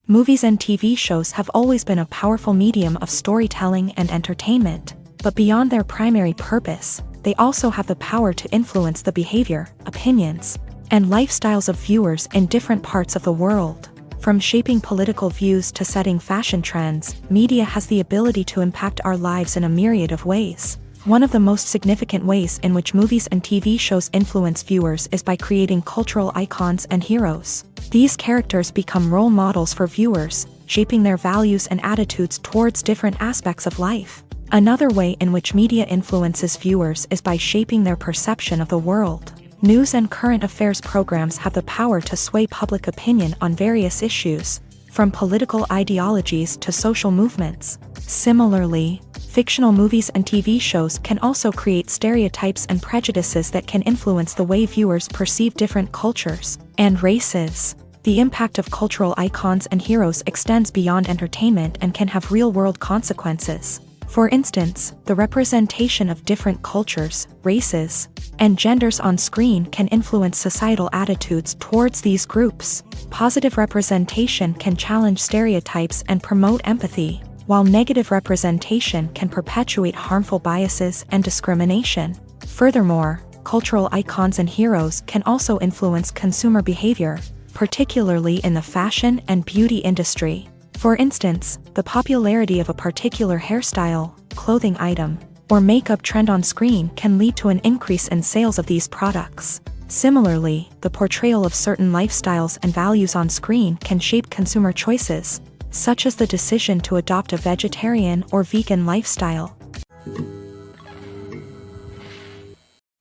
Movies and TV shows have always been a powerful medium of storytelling and entertainment, but beyond their primary purpose, they also have the power to influence the behavior, opinions, and lifestyles of viewers in different parts of the world. From shaping political views to setting fashion trends, media has the ability to impact our lives in a myriad of ways. One of the most significant ways in which movies and TV shows influence viewers is by creating cultural icons and heroes. These characters become role models for viewers, shaping their values and attitudes towards different aspects of life. Another way in which media influences viewers is by shaping their perception of the world. News and current affairs programs have the power to sway public opinion on various issues, from political ideologies to social movements. Similarly, fictional movies and TV shows can also create stereotypes and prejudices that can influence the way viewers perceive different cultures and races. The impact of cultural icons and heroes extends beyond entertainment and can have real-world consequences. For instance, the representation of different cultures, races, and genders on screen can influence societal attitudes towards these groups. Positive representation can challenge stereotypes and promote empathy, while negative representation can perpetuate harmful biases and discrimination. Furthermore, cultural icons and heroes can also influence consumer behavior, particularly in the fashion and beauty industry. For instance, the popularity of a particular hairstyle, clothing item, or makeup trend on screen can lead to an increase in sales of these products. Similarly, the portrayal of certain lifestyles and values on screen can shape consumer choices, such as the decision to adopt a vegetarian or vegan lifestyle.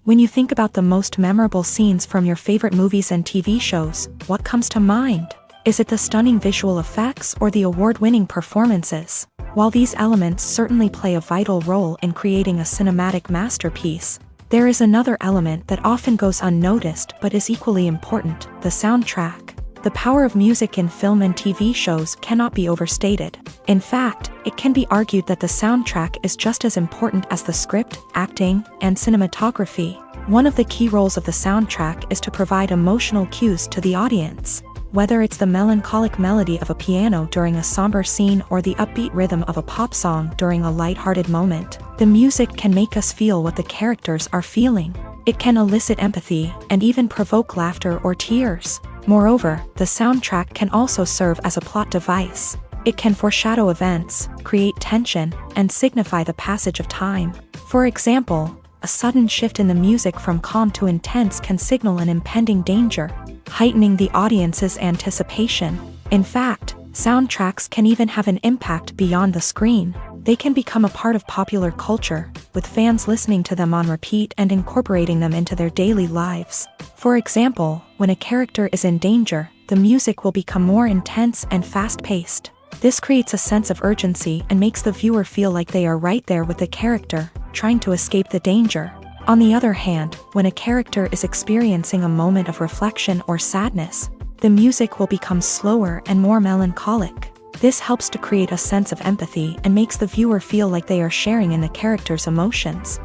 When you think about the most memorable scenes from your favorite movies and TV shows, what comes to mind? Is it the stunning visual effects or the award-winning performances? While these elements certainly play a vital role in creating a cinematic masterpiece, there is another element that often goes unnoticed but is equally important: the soundtrack. The power of music in film and TV shows cannot be overstated. In fact, it can be argued that the soundtrack is just as important as the script, acting, and cinematography. One of the key roles of the soundtrack is to provide emotional cues to the audience. Whether it's the melancholic melody of a piano during a somber scene or the upbeat rhythm of a pop song during a lighthearted moment, the music can make us feel what the characters are feeling. It can elicit empathy and even provoke laughter or tears. Moreover, the soundtrack can also serve as a plot device. It can foreshadow events, create tension, and signify the passage of time. For example, a sudden shift in the music from calm to intense can signal an impending danger, heightening the audience's anticipation. In fact, soundtracks can even have an impact beyond the screen. They can become a part of popular culture, with fans listening to them on repeat and incorporating them into their daily lives. For example, when a character is in danger, the music will become more intense and fast-paced. This creates a sense of urgency and makes the viewer feel like they are right there with the character, trying to escape the danger. On the other hand, when a character is experiencing a moment of reflection or sadness, the music will become slower and more melancholic. This helps to create a sense of empathy and makes the viewer feel like they are sharing in the character's emotions.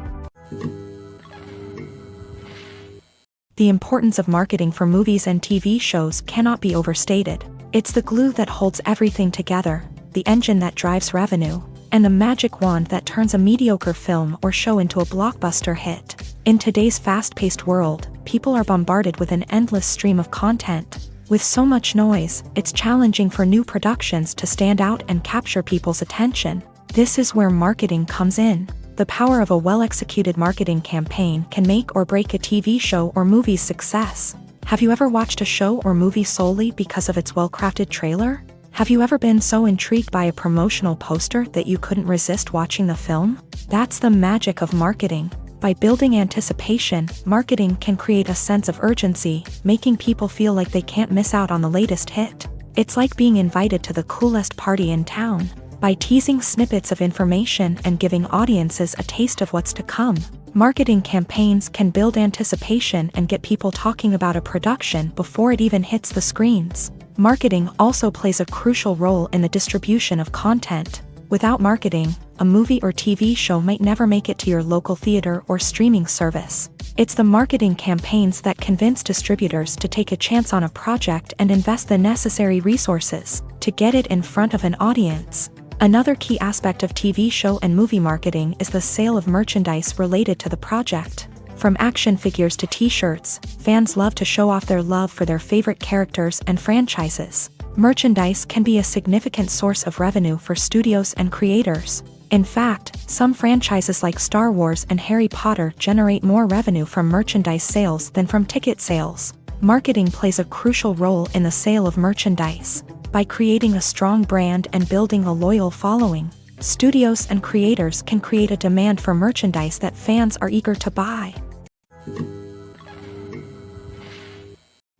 The importance of marketing for movies and TV shows cannot be overstated. It's the glue that holds everything together, the engine that drives revenue, and the magic wand that turns a mediocre film or show into a blockbuster hit. In today's fast-paced world, people are bombarded with an endless stream of content. With so much noise, it's challenging for new productions to stand out and capture people's attention. This is where marketing comes in. The power of a well-executed marketing campaign can make or break a TV show or movie's success. Have you ever watched a show or movie solely because of its well-crafted trailer? Have you ever been so intrigued by a promotional poster that you couldn't resist watching the film? That's the magic of marketing. By building anticipation, marketing can create a sense of urgency, making people feel like they can't miss out on the latest hit. It's like being invited to the coolest party in town. By teasing snippets of information and giving audiences a taste of what's to come, marketing campaigns can build anticipation and get people talking about a production before it even hits the screens. Marketing also plays a crucial role in the distribution of content. Without marketing, a movie or TV show might never make it to your local theater or streaming service. It's the marketing campaigns that convince distributors to take a chance on a project and invest the necessary resources to get it in front of an audience. Another key aspect of TV show and movie marketing is the sale of merchandise related to the project. From action figures to t-shirts, fans love to show off their love for their favorite characters and franchises. Merchandise can be a significant source of revenue for studios and creators. In fact, some franchises like Star Wars and Harry Potter generate more revenue from merchandise sales than from ticket sales. Marketing plays a crucial role in the sale of merchandise. By creating a strong brand and building a loyal following, studios and creators can create a demand for merchandise that fans are eager to buy.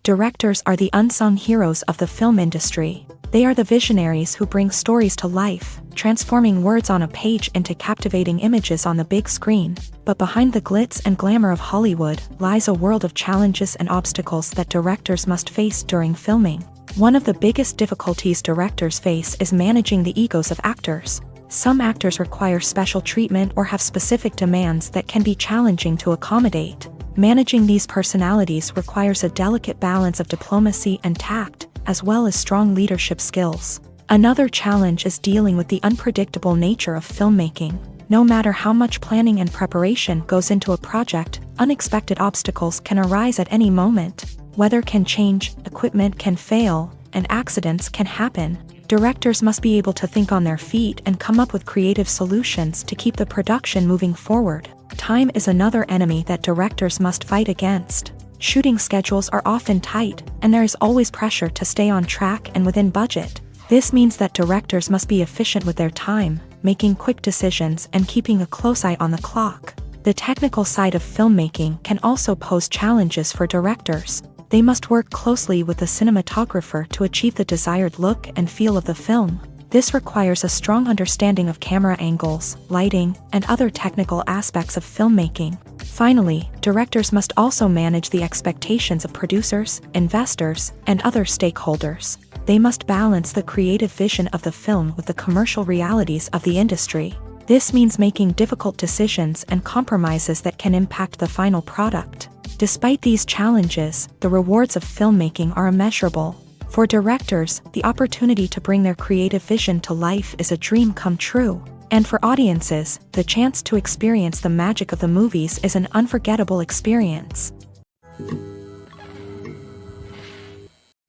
Directors are the unsung heroes of the film industry. They are the visionaries who bring stories to life, transforming words on a page into captivating images on the big screen. But behind the glitz and glamour of Hollywood lies a world of challenges and obstacles that directors must face during filming. One of the biggest difficulties directors face is managing the egos of actors. Some actors require special treatment or have specific demands that can be challenging to accommodate. Managing these personalities requires a delicate balance of diplomacy and tact, as well as strong leadership skills. Another challenge is dealing with the unpredictable nature of filmmaking. No matter how much planning and preparation goes into a project, unexpected obstacles can arise at any moment. Weather can change, equipment can fail, and accidents can happen. Directors must be able to think on their feet and come up with creative solutions to keep the production moving forward. Time is another enemy that directors must fight against. Shooting schedules are often tight, and there is always pressure to stay on track and within budget. This means that directors must be efficient with their time, making quick decisions and keeping a close eye on the clock. The technical side of filmmaking can also pose challenges for directors. They must work closely with the cinematographer to achieve the desired look and feel of the film. This requires a strong understanding of camera angles, lighting, and other technical aspects of filmmaking. Finally, directors must also manage the expectations of producers, investors, and other stakeholders. They must balance the creative vision of the film with the commercial realities of the industry. This means making difficult decisions and compromises that can impact the final product. Despite these challenges, the rewards of filmmaking are immeasurable. For directors, the opportunity to bring their creative vision to life is a dream come true. And for audiences, the chance to experience the magic of the movies is an unforgettable experience.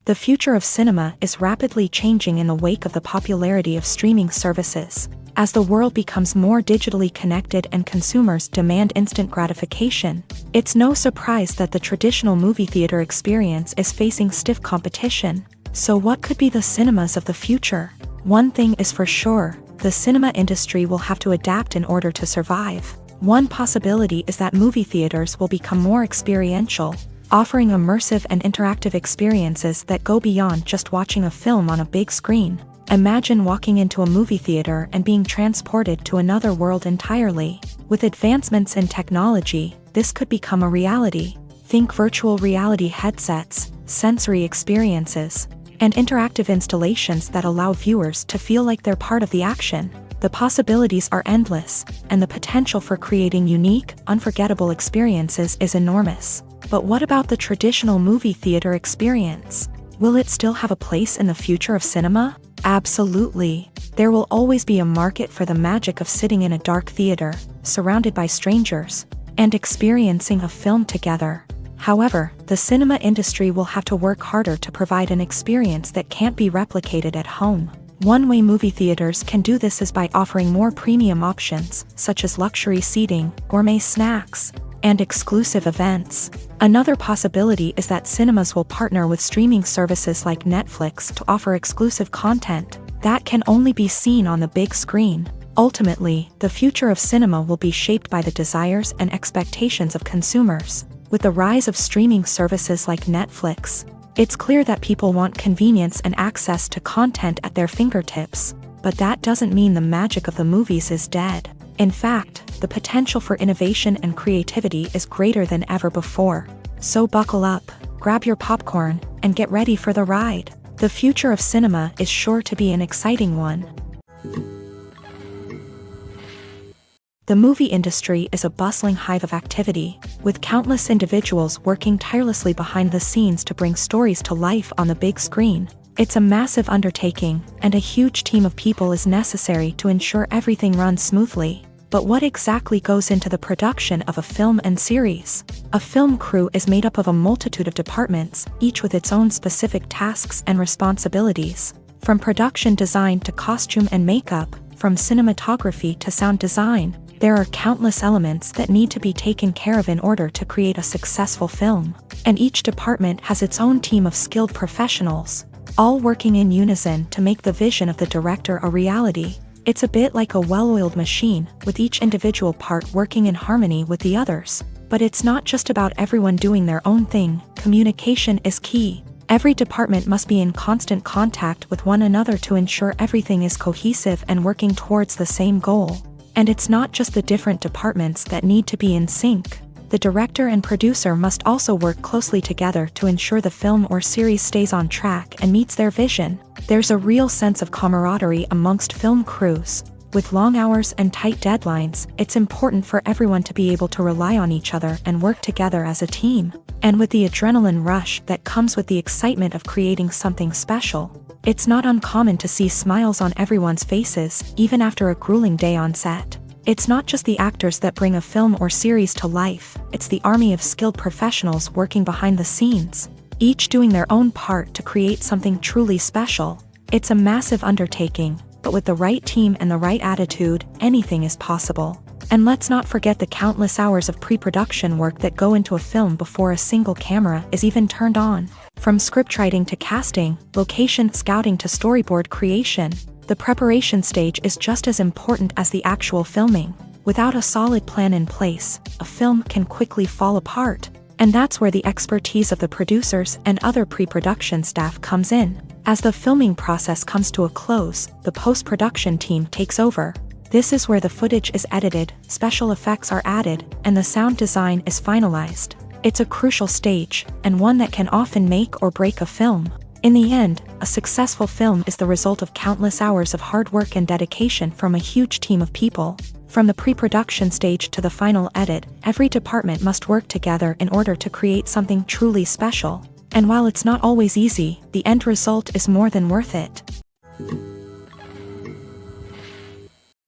The future of cinema is rapidly changing in the wake of the popularity of streaming services. As the world becomes more digitally connected and consumers demand instant gratification, it's no surprise that the traditional movie theater experience is facing stiff competition. So what could be the cinemas of the future? One thing is for sure, the cinema industry will have to adapt in order to survive. One possibility is that movie theaters will become more experiential, offering immersive and interactive experiences that go beyond just watching a film on a big screen. Imagine walking into a movie theater and being transported to another world entirely. With advancements in technology, this could become a reality. Think virtual reality headsets, sensory experiences, and interactive installations that allow viewers to feel like they're part of the action. The possibilities are endless, and the potential for creating unique, unforgettable experiences is enormous. But what about the traditional movie theater experience? Will it still have a place in the future of cinema? Absolutely. There will always be a market for the magic of sitting in a dark theater, surrounded by strangers, and experiencing a film together. However, the cinema industry will have to work harder to provide an experience that can't be replicated at home. One way movie theaters can do this is by offering more premium options, such as luxury seating, gourmet snacks, and exclusive events. Another possibility is that cinemas will partner with streaming services like Netflix to offer exclusive content that can only be seen on the big screen. Ultimately, the future of cinema will be shaped by the desires and expectations of consumers. With the rise of streaming services like Netflix, it's clear that people want convenience and access to content at their fingertips. But that doesn't mean the magic of the movies is dead. In fact, the potential for innovation and creativity is greater than ever before. So buckle up, grab your popcorn, and get ready for the ride. The future of cinema is sure to be an exciting one. The movie industry is a bustling hive of activity, with countless individuals working tirelessly behind the scenes to bring stories to life on the big screen. It's a massive undertaking, and a huge team of people is necessary to ensure everything runs smoothly. But what exactly goes into the production of a film and series? A film crew is made up of a multitude of departments, each with its own specific tasks and responsibilities. From production design to costume and makeup, from cinematography to sound design, there are countless elements that need to be taken care of in order to create a successful film. And each department has its own team of skilled professionals, all working in unison to make the vision of the director a reality. It's a bit like a well-oiled machine, with each individual part working in harmony with the others. But it's not just about everyone doing their own thing. Communication is key. Every department must be in constant contact with one another to ensure everything is cohesive and working towards the same goal. And it's not just the different departments that need to be in sync. The director and producer must also work closely together to ensure the film or series stays on track and meets their vision. There's a real sense of camaraderie amongst film crews. With long hours and tight deadlines, it's important for everyone to be able to rely on each other and work together as a team. And with the adrenaline rush that comes with the excitement of creating something special, it's not uncommon to see smiles on everyone's faces, even after a grueling day on set. It's not just the actors that bring a film or series to life, it's the army of skilled professionals working behind the scenes, each doing their own part to create something truly special. It's a massive undertaking, but with the right team and the right attitude, anything is possible. And let's not forget the countless hours of pre-production work that go into a film before a single camera is even turned on. From scriptwriting to casting, location scouting to storyboard creation, the preparation stage is just as important as the actual filming. Without a solid plan in place, a film can quickly fall apart. And that's where the expertise of the producers and other pre-production staff comes in. As the filming process comes to a close, the post-production team takes over. This is where the footage is edited, special effects are added, and the sound design is finalized. It's a crucial stage, and one that can often make or break a film. In the end, a successful film is the result of countless hours of hard work and dedication from a huge team of people. From the pre-production stage to the final edit, every department must work together in order to create something truly special. And while it's not always easy, the end result is more than worth it.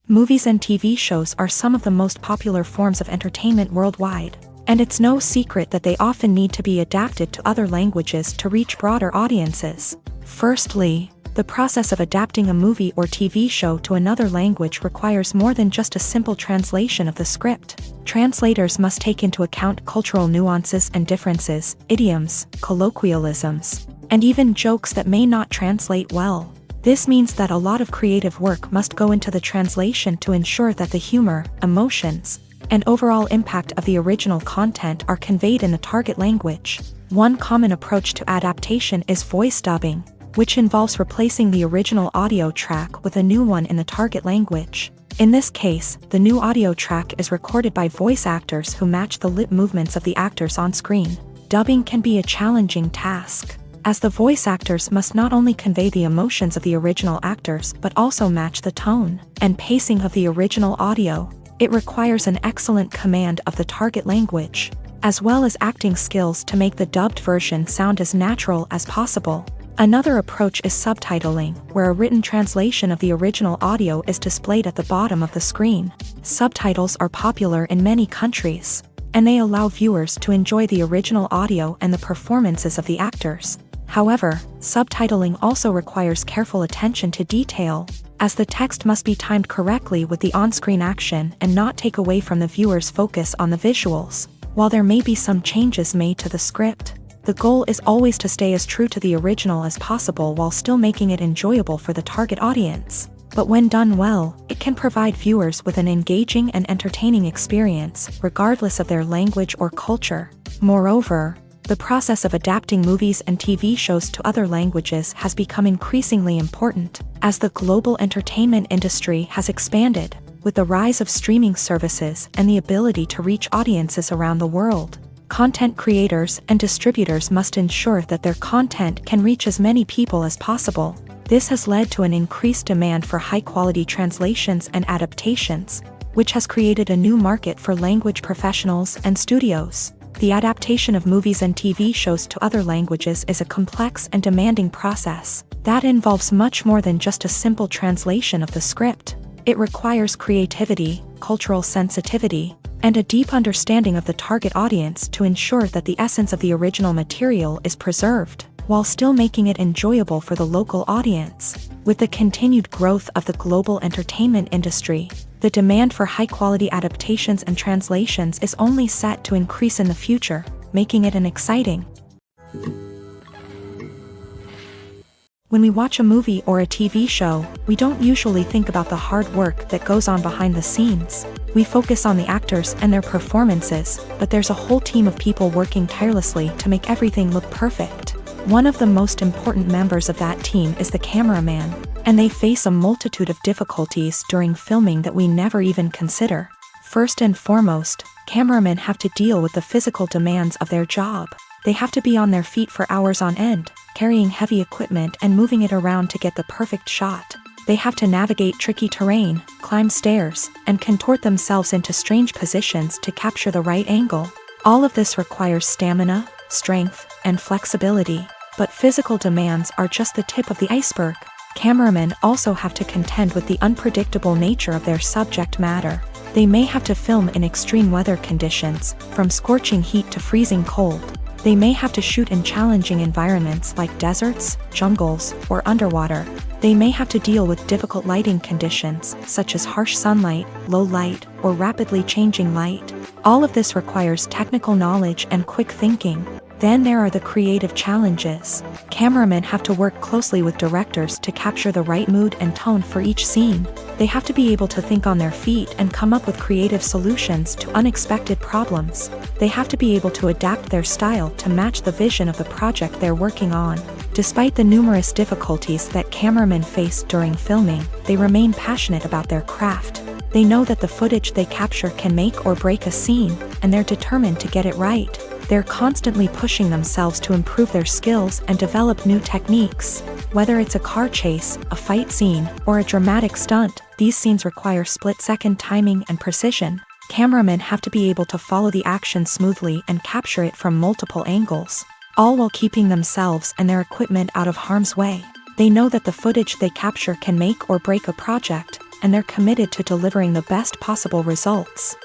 Movies and TV shows are some of the most popular forms of entertainment worldwide. And it's no secret that they often need to be adapted to other languages to reach broader audiences. Firstly, the process of adapting a movie or TV show to another language requires more than just a simple translation of the script. Translators must take into account cultural nuances and differences, idioms, colloquialisms, and even jokes that may not translate well. This means that a lot of creative work must go into the translation to ensure that the humor, emotions, and overall impact of the original content are conveyed in the target language. One common approach to adaptation is voice dubbing, which involves replacing the original audio track with a new one in the target language. In this case, the new audio track is recorded by voice actors who match the lip movements of the actors on screen. Dubbing can be a challenging task, as the voice actors must not only convey the emotions of the original actors but also match the tone and pacing of the original audio. It requires an excellent command of the target language, as well as acting skills to make the dubbed version sound as natural as possible. Another approach is subtitling, where a written translation of the original audio is displayed at the bottom of the screen. Subtitles are popular in many countries, and they allow viewers to enjoy the original audio and the performances of the actors. However, subtitling also requires careful attention to detail, as the text must be timed correctly with the on-screen action and not take away from the viewer's focus on the visuals. While there may be some changes made to the script, the goal is always to stay as true to the original as possible while still making it enjoyable for the target audience. But when done well, it can provide viewers with an engaging and entertaining experience, regardless of their language or culture. Moreover, the process of adapting movies and TV shows to other languages has become increasingly important, as the global entertainment industry has expanded, with the rise of streaming services and the ability to reach audiences around the world. Content creators and distributors must ensure that their content can reach as many people as possible. This has led to an increased demand for high-quality translations and adaptations, which has created a new market for language professionals and studios. The adaptation of movies and TV shows to other languages is a complex and demanding process that involves much more than just a simple translation of the script. It requires creativity, cultural sensitivity, and a deep understanding of the target audience to ensure that the essence of the original material is preserved, while still making it enjoyable for the local audience. With the continued growth of the global entertainment industry, the demand for high-quality adaptations and translations is only set to increase in the future, making it an exciting. When we watch a movie or a TV show, we don't usually think about the hard work that goes on behind the scenes. We focus on the actors and their performances, but there's a whole team of people working tirelessly to make everything look perfect. One of the most important members of that team is the cameraman, and they face a multitude of difficulties during filming that we never even consider. First and foremost, cameramen have to deal with the physical demands of their job. They have to be on their feet for hours on end, carrying heavy equipment and moving it around to get the perfect shot. They have to navigate tricky terrain, climb stairs, and contort themselves into strange positions to capture the right angle. All of this requires stamina, strength, and flexibility. But physical demands are just the tip of the iceberg. Cameramen also have to contend with the unpredictable nature of their subject matter. They may have to film in extreme weather conditions, from scorching heat to freezing cold. They may have to shoot in challenging environments like deserts, jungles, or underwater. They may have to deal with difficult lighting conditions, such as harsh sunlight, low light, or rapidly changing light. All of this requires technical knowledge and quick thinking. Then there are the creative challenges. Cameramen have to work closely with directors to capture the right mood and tone for each scene. They have to be able to think on their feet and come up with creative solutions to unexpected problems. They have to be able to adapt their style to match the vision of the project they're working on. Despite the numerous difficulties that cameramen face during filming, they remain passionate about their craft. They know that the footage they capture can make or break a scene, and they're determined to get it right. They're constantly pushing themselves to improve their skills and develop new techniques. Whether it's a car chase, a fight scene, or a dramatic stunt, these scenes require split-second timing and precision. Cameramen have to be able to follow the action smoothly and capture it from multiple angles, all while keeping themselves and their equipment out of harm's way. They know that the footage they capture can make or break a project, and they're committed to delivering the best possible results.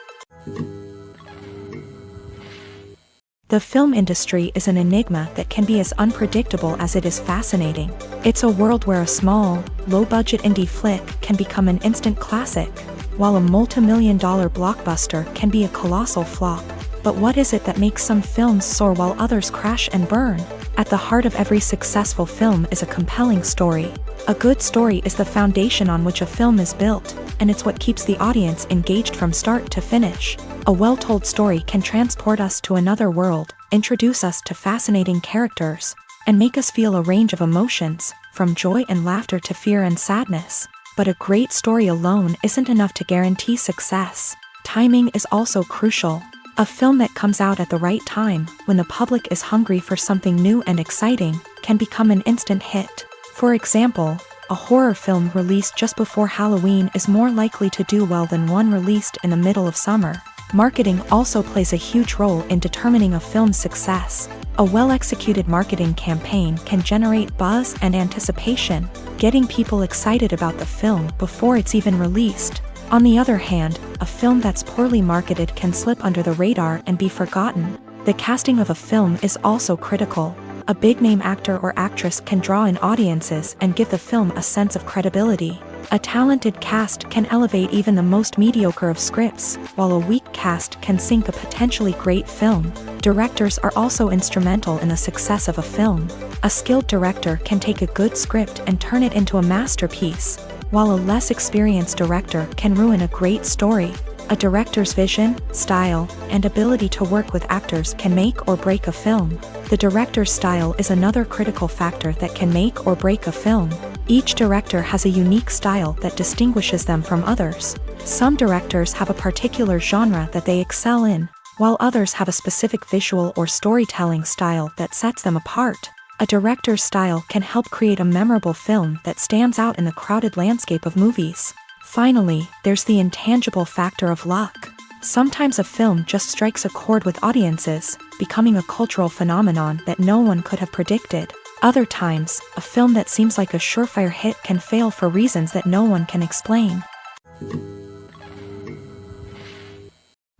The film industry is an enigma that can be as unpredictable as it is fascinating. It's a world where a small, low-budget indie flick can become an instant classic, while a multi-million-dollar blockbuster can be a colossal flop. But what is it that makes some films soar while others crash and burn? At the heart of every successful film is a compelling story. A good story is the foundation on which a film is built, and it's what keeps the audience engaged from start to finish. A well-told story can transport us to another world, introduce us to fascinating characters, and make us feel a range of emotions, from joy and laughter to fear and sadness. But a great story alone isn't enough to guarantee success. Timing is also crucial. A film that comes out at the right time, when the public is hungry for something new and exciting, can become an instant hit. For example, a horror film released just before Halloween is more likely to do well than one released in the middle of summer. Marketing also plays a huge role in determining a film's success. A well-executed marketing campaign can generate buzz and anticipation, getting people excited about the film before it's even released. On the other hand, a film that's poorly marketed can slip under the radar and be forgotten. The casting of a film is also critical. A big-name actor or actress can draw in audiences and give the film a sense of credibility. A talented cast can elevate even the most mediocre of scripts, while a weak cast can sink a potentially great film. Directors are also instrumental in the success of a film. A skilled director can take a good script and turn it into a masterpiece, while a less experienced director can ruin a great story. A director's vision, style, and ability to work with actors can make or break a film. The director's style is another critical factor that can make or break a film. Each director has a unique style that distinguishes them from others. Some directors have a particular genre that they excel in, while others have a specific visual or storytelling style that sets them apart. A director's style can help create a memorable film that stands out in the crowded landscape of movies. Finally, there's the intangible factor of luck. Sometimes a film just strikes a chord with audiences, becoming a cultural phenomenon that no one could have predicted. Other times, a film that seems like a surefire hit can fail for reasons that no one can explain.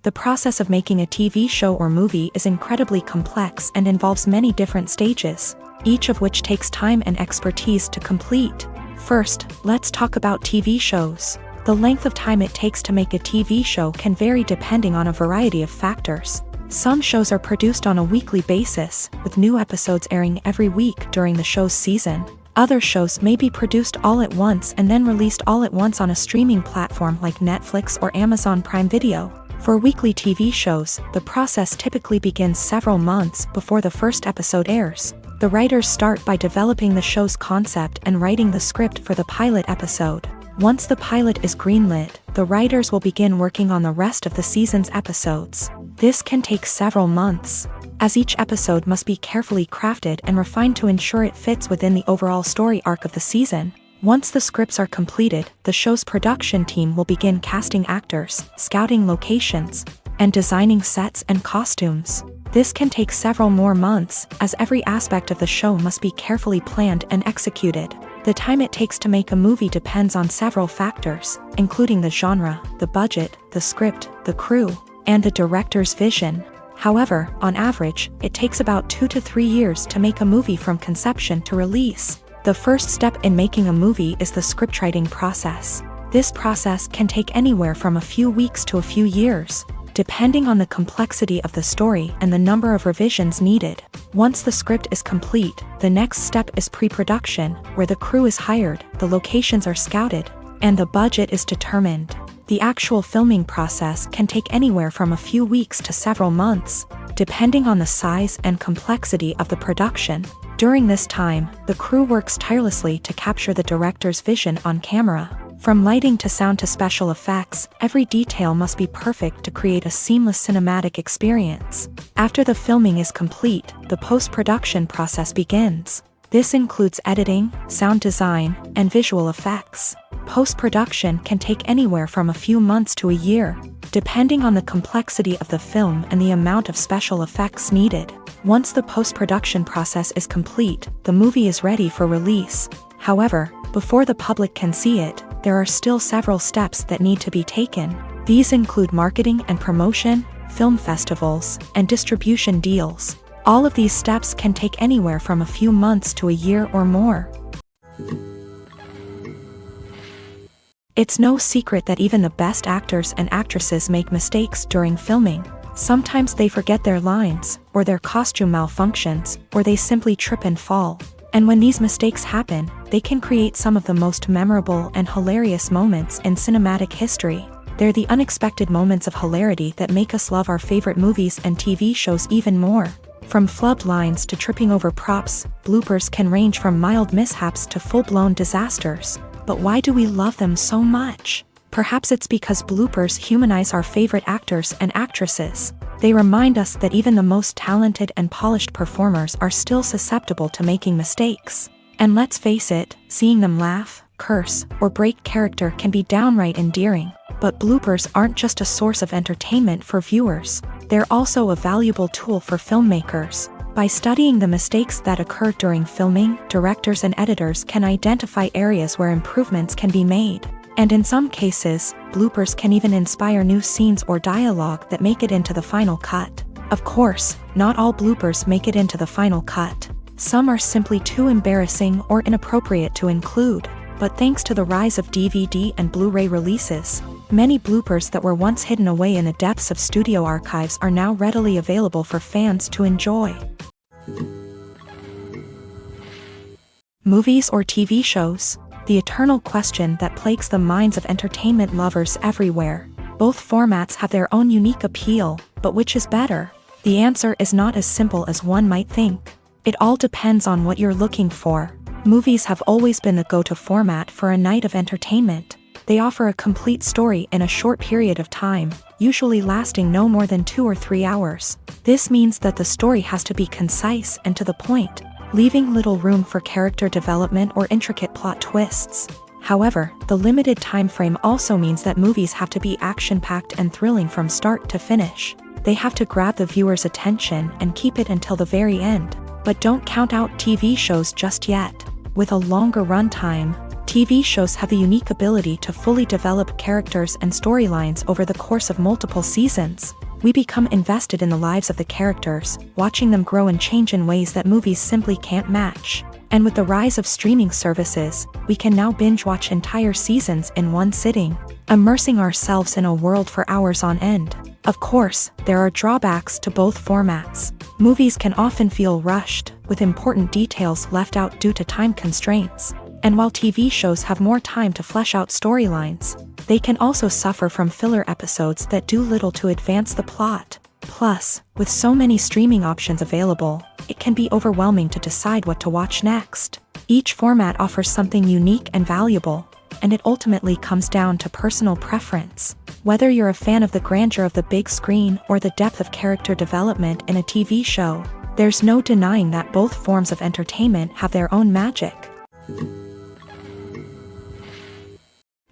The process of making a TV show or movie is incredibly complex and involves many different stages, each of which takes time and expertise to complete. First, let's talk about TV shows. The length of time it takes to make a TV show can vary depending on a variety of factors. Some shows are produced on a weekly basis, with new episodes airing every week during the show's season. Other shows may be produced all at once and then released all at once on a streaming platform like Netflix or Amazon Prime Video. For weekly TV shows, the process typically begins several months before the first episode airs. The writers start by developing the show's concept and writing the script for the pilot episode. Once the pilot is greenlit, the writers will begin working on the rest of the season's episodes. This can take several months, as each episode must be carefully crafted and refined to ensure it fits within the overall story arc of the season. Once the scripts are completed, the show's production team will begin casting actors, scouting locations, and designing sets and costumes. This can take several more months, as every aspect of the show must be carefully planned and executed. The time it takes to make a movie depends on several factors, including the genre, the budget, the script, the crew, and the director's vision. However, on average, it takes about 2 to 3 years to make a movie from conception to release. The first step in making a movie is the scriptwriting process. This process can take anywhere from a few weeks to a few years, depending on the complexity of the story and the number of revisions needed. Once the script is complete, the next step is pre-production, where the crew is hired, the locations are scouted, and the budget is determined. The actual filming process can take anywhere from a few weeks to several months, depending on the size and complexity of the production. During this time, the crew works tirelessly to capture the director's vision on camera. From lighting to sound to special effects, every detail must be perfect to create a seamless cinematic experience. After the filming is complete, the post-production process begins. This includes editing, sound design, and visual effects. Post-production can take anywhere from a few months to a year, depending on the complexity of the film and the amount of special effects needed. Once the post-production process is complete, the movie is ready for release. However, before the public can see it, there are still several steps that need to be taken. These include marketing and promotion, film festivals, and distribution deals. All of these steps can take anywhere from a few months to a year or more. It's no secret that even the best actors and actresses make mistakes during filming. Sometimes they forget their lines, or their costume malfunctions, or they simply trip and fall. And when these mistakes happen, they can create some of the most memorable and hilarious moments in cinematic history. They're the unexpected moments of hilarity that make us love our favorite movies and TV shows even more. From flubbed lines to tripping over props, bloopers can range from mild mishaps to full-blown disasters. But why do we love them so much? Perhaps it's because bloopers humanize our favorite actors and actresses. They remind us that even the most talented and polished performers are still susceptible to making mistakes. And let's face it, seeing them laugh, curse, or break character can be downright endearing. But bloopers aren't just a source of entertainment for viewers. They're also a valuable tool for filmmakers. By studying the mistakes that occur during filming, directors and editors can identify areas where improvements can be made. And in some cases, bloopers can even inspire new scenes or dialogue that make it into the final cut. Of course, not all bloopers make it into the final cut. Some are simply too embarrassing or inappropriate to include. But thanks to the rise of DVD and Blu-ray releases, many bloopers that were once hidden away in the depths of studio archives are now readily available for fans to enjoy. Movies or TV shows? The eternal question that plagues the minds of entertainment lovers everywhere. Both formats have their own unique appeal, but which is better? The answer is not as simple as one might think. It all depends on what you're looking for. Movies have always been the go-to format for a night of entertainment. They offer a complete story in a short period of time, usually lasting no more than 2 or 3 hours. This means that the story has to be concise and to the point, leaving little room for character development or intricate plot twists. However, the limited time frame also means that movies have to be action-packed and thrilling from start to finish. They have to grab the viewer's attention and keep it until the very end. But don't count out TV shows just yet. With a longer runtime, TV shows have the unique ability to fully develop characters and storylines over the course of multiple seasons. We become invested in the lives of the characters, watching them grow and change in ways that movies simply can't match. And with the rise of streaming services, we can now binge-watch entire seasons in one sitting, immersing ourselves in a world for hours on end. Of course, there are drawbacks to both formats. Movies can often feel rushed, with important details left out due to time constraints. And while TV shows have more time to flesh out storylines, they can also suffer from filler episodes that do little to advance the plot. Plus, with so many streaming options available, it can be overwhelming to decide what to watch next. Each format offers something unique and valuable, and it ultimately comes down to personal preference. Whether you're a fan of the grandeur of the big screen or the depth of character development in a TV show, there's no denying that both forms of entertainment have their own magic.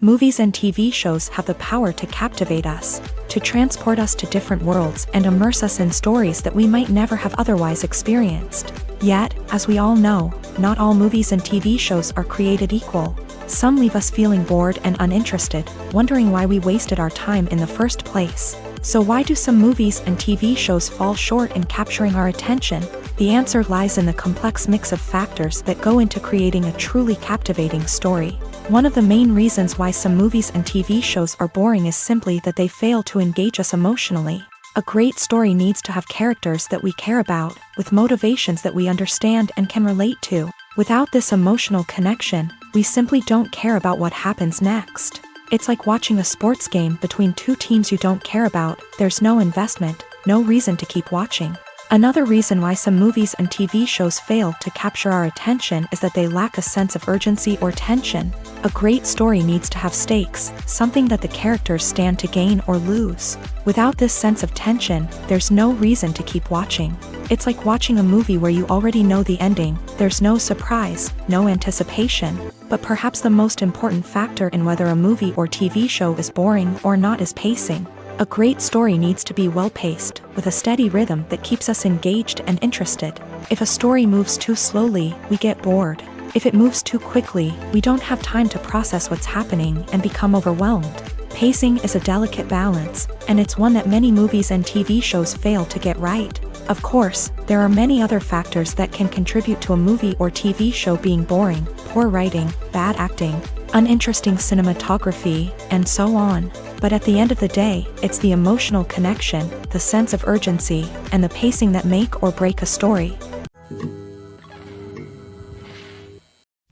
Movies and TV shows have the power to captivate us, to transport us to different worlds and immerse us in stories that we might never have otherwise experienced. Yet, as we all know, not all movies and TV shows are created equal. Some leave us feeling bored and uninterested, wondering why we wasted our time in the first place. So why do some movies and TV shows fall short in capturing our attention? The answer lies in the complex mix of factors that go into creating a truly captivating story. One of the main reasons why some movies and TV shows are boring is simply that they fail to engage us emotionally. A great story needs to have characters that we care about, with motivations that we understand and can relate to. Without this emotional connection, we simply don't care about what happens next. It's like watching a sports game between two teams you don't care about. There's no investment, no reason to keep watching. Another reason why some movies and TV shows fail to capture our attention is that they lack a sense of urgency or tension. A great story needs to have stakes, something that the characters stand to gain or lose. Without this sense of tension, there's no reason to keep watching. It's like watching a movie where you already know the ending. There's no surprise, no anticipation. But perhaps the most important factor in whether a movie or TV show is boring or not is pacing. A great story needs to be well-paced, with a steady rhythm that keeps us engaged and interested. If a story moves too slowly, we get bored. If it moves too quickly, we don't have time to process what's happening and become overwhelmed. Pacing is a delicate balance, and it's one that many movies and TV shows fail to get right. Of course, there are many other factors that can contribute to a movie or TV show being boring: poor writing, bad acting, uninteresting cinematography, and so on. But at the end of the day, it's the emotional connection, the sense of urgency, and the pacing that make or break a story.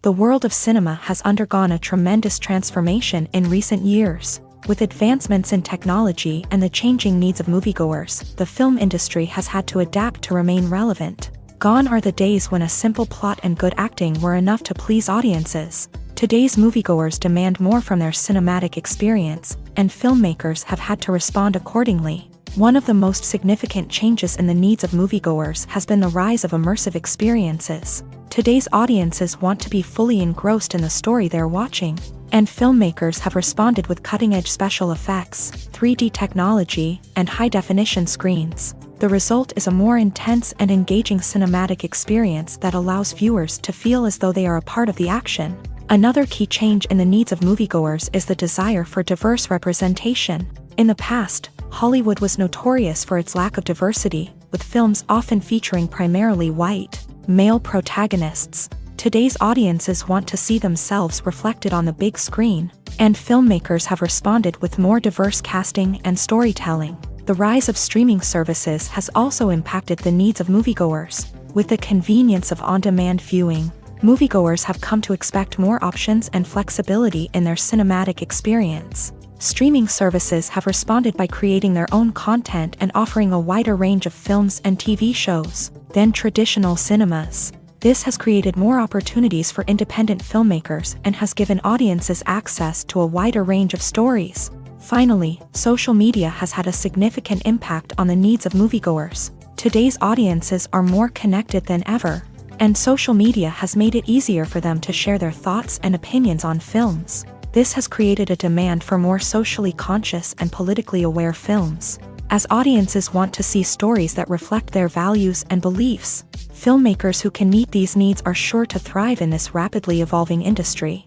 The world of cinema has undergone a tremendous transformation in recent years. With advancements in technology and the changing needs of moviegoers, the film industry has had to adapt to remain relevant. Gone are the days when a simple plot and good acting were enough to please audiences. Today's moviegoers demand more from their cinematic experience, and filmmakers have had to respond accordingly. One of the most significant changes in the needs of moviegoers has been the rise of immersive experiences. Today's audiences want to be fully engrossed in the story they're watching, and filmmakers have responded with cutting-edge special effects, 3D technology, and high-definition screens. The result is a more intense and engaging cinematic experience that allows viewers to feel as though they are a part of the action. Another key change in the needs of moviegoers is the desire for diverse representation. In the past, Hollywood was notorious for its lack of diversity, with films often featuring primarily white, male protagonists. Today's audiences want to see themselves reflected on the big screen, and filmmakers have responded with more diverse casting and storytelling. The rise of streaming services has also impacted the needs of moviegoers. With the convenience of on-demand viewing, moviegoers have come to expect more options and flexibility in their cinematic experience. Streaming services have responded by creating their own content and offering a wider range of films and TV shows than traditional cinemas. This has created more opportunities for independent filmmakers and has given audiences access to a wider range of stories. Finally, social media has had a significant impact on the needs of moviegoers. Today's audiences are more connected than ever, And social media has made it easier for them to share their thoughts and opinions on films. This has created a demand for more socially conscious and politically aware films. As audiences want to see stories that reflect their values and beliefs, filmmakers who can meet these needs are sure to thrive in this rapidly evolving industry.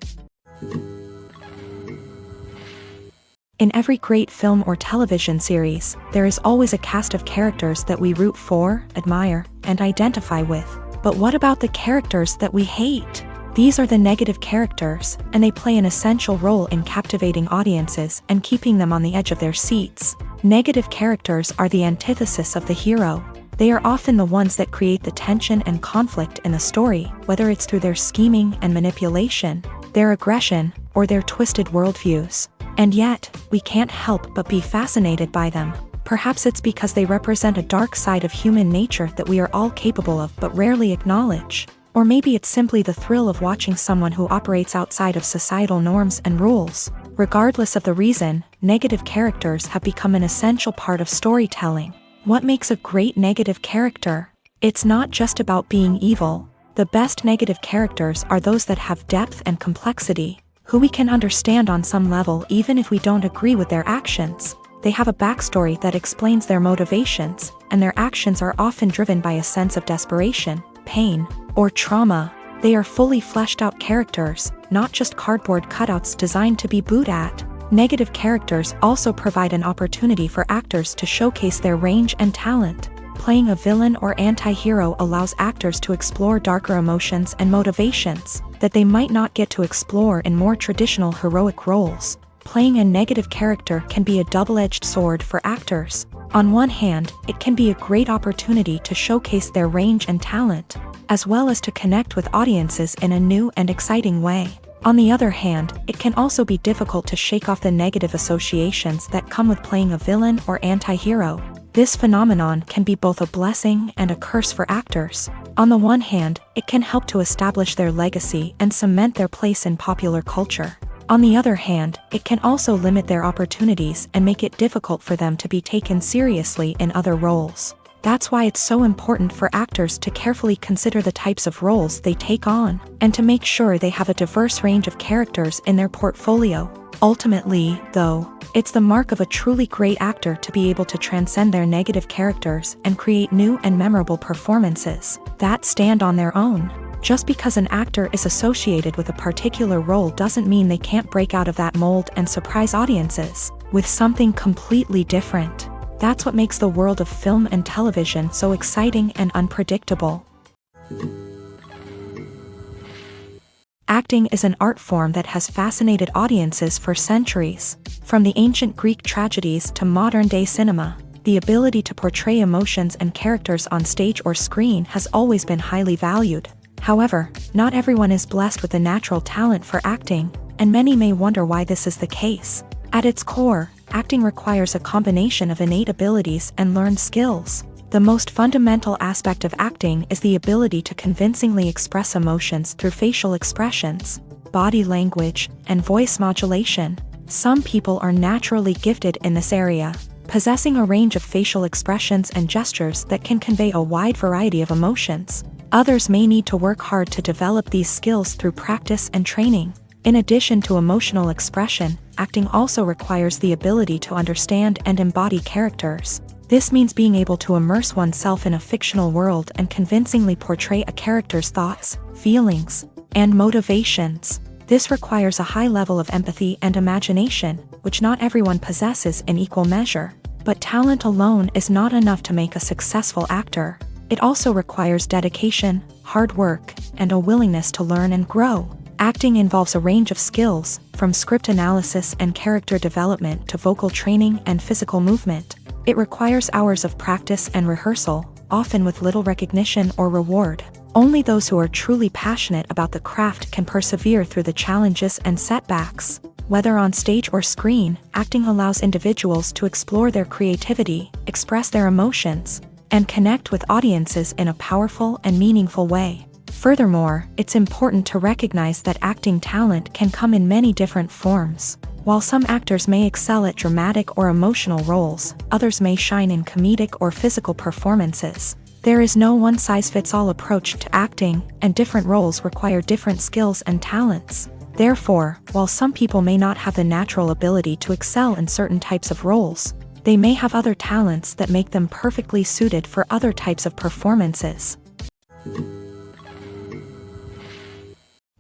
In every great film or television series, there is always a cast of characters that we root for, admire, and identify with. But what about the characters that we hate? These are the negative characters, and they play an essential role in captivating audiences and keeping them on the edge of their seats. Negative characters are the antithesis of the hero. They are often the ones that create the tension and conflict in the story, whether it's through their scheming and manipulation, their aggression, or their twisted worldviews. And yet, we can't help but be fascinated by them. Perhaps it's because they represent a dark side of human nature that we are all capable of but rarely acknowledge. Or maybe it's simply the thrill of watching someone who operates outside of societal norms and rules. Regardless of the reason, negative characters have become an essential part of storytelling. What makes a great negative character? It's not just about being evil. The best negative characters are those that have depth and complexity, who we can understand on some level even if we don't agree with their actions. They have a backstory that explains their motivations, and their actions are often driven by a sense of desperation, pain, or trauma. They are fully fleshed out characters, not just cardboard cutouts designed to be booed at. Negative characters also provide an opportunity for actors to showcase their range and talent. Playing a villain or anti-hero allows actors to explore darker emotions and motivations that they might not get to explore in more traditional heroic roles. Playing a negative character can be a double-edged sword for actors. On one hand, it can be a great opportunity to showcase their range and talent, as well as to connect with audiences in a new and exciting way. On the other hand, it can also be difficult to shake off the negative associations that come with playing a villain or anti-hero. This phenomenon can be both a blessing and a curse for actors. On the one hand, it can help to establish their legacy and cement their place in popular culture. On the other hand, it can also limit their opportunities and make it difficult for them to be taken seriously in other roles. That's why it's so important for actors to carefully consider the types of roles they take on, and to make sure they have a diverse range of characters in their portfolio. Ultimately, though, it's the mark of a truly great actor to be able to transcend their negative characters and create new and memorable performances that stand on their own. Just because an actor is associated with a particular role doesn't mean they can't break out of that mold and surprise audiences with something completely different. That's what makes the world of film and television so exciting and unpredictable. Acting is an art form that has fascinated audiences for centuries. From the ancient Greek tragedies to modern-day cinema, the ability to portray emotions and characters on stage or screen has always been highly valued. However, not everyone is blessed with a natural talent for acting, and many may wonder why this is the case. At its core, acting requires a combination of innate abilities and learned skills. The most fundamental aspect of acting is the ability to convincingly express emotions through facial expressions, body language, and voice modulation. Some people are naturally gifted in this area, possessing a range of facial expressions and gestures that can convey a wide variety of emotions. Others may need to work hard to develop these skills through practice and training. In addition to emotional expression, acting also requires the ability to understand and embody characters. This means being able to immerse oneself in a fictional world and convincingly portray a character's thoughts, feelings, and motivations. This requires a high level of empathy and imagination, which not everyone possesses in equal measure. But talent alone is not enough to make a successful actor. It also requires dedication, hard work, and a willingness to learn and grow. Acting involves a range of skills, from script analysis and character development to vocal training and physical movement. It requires hours of practice and rehearsal, often with little recognition or reward. Only those who are truly passionate about the craft can persevere through the challenges and setbacks. Whether on stage or screen, acting allows individuals to explore their creativity, express their emotions, and connect with audiences in a powerful and meaningful way. Furthermore, it's important to recognize that acting talent can come in many different forms. While some actors may excel at dramatic or emotional roles, others may shine in comedic or physical performances. There is no one-size-fits-all approach to acting, and different roles require different skills and talents. Therefore, while some people may not have the natural ability to excel in certain types of roles, they may have other talents that make them perfectly suited for other types of performances.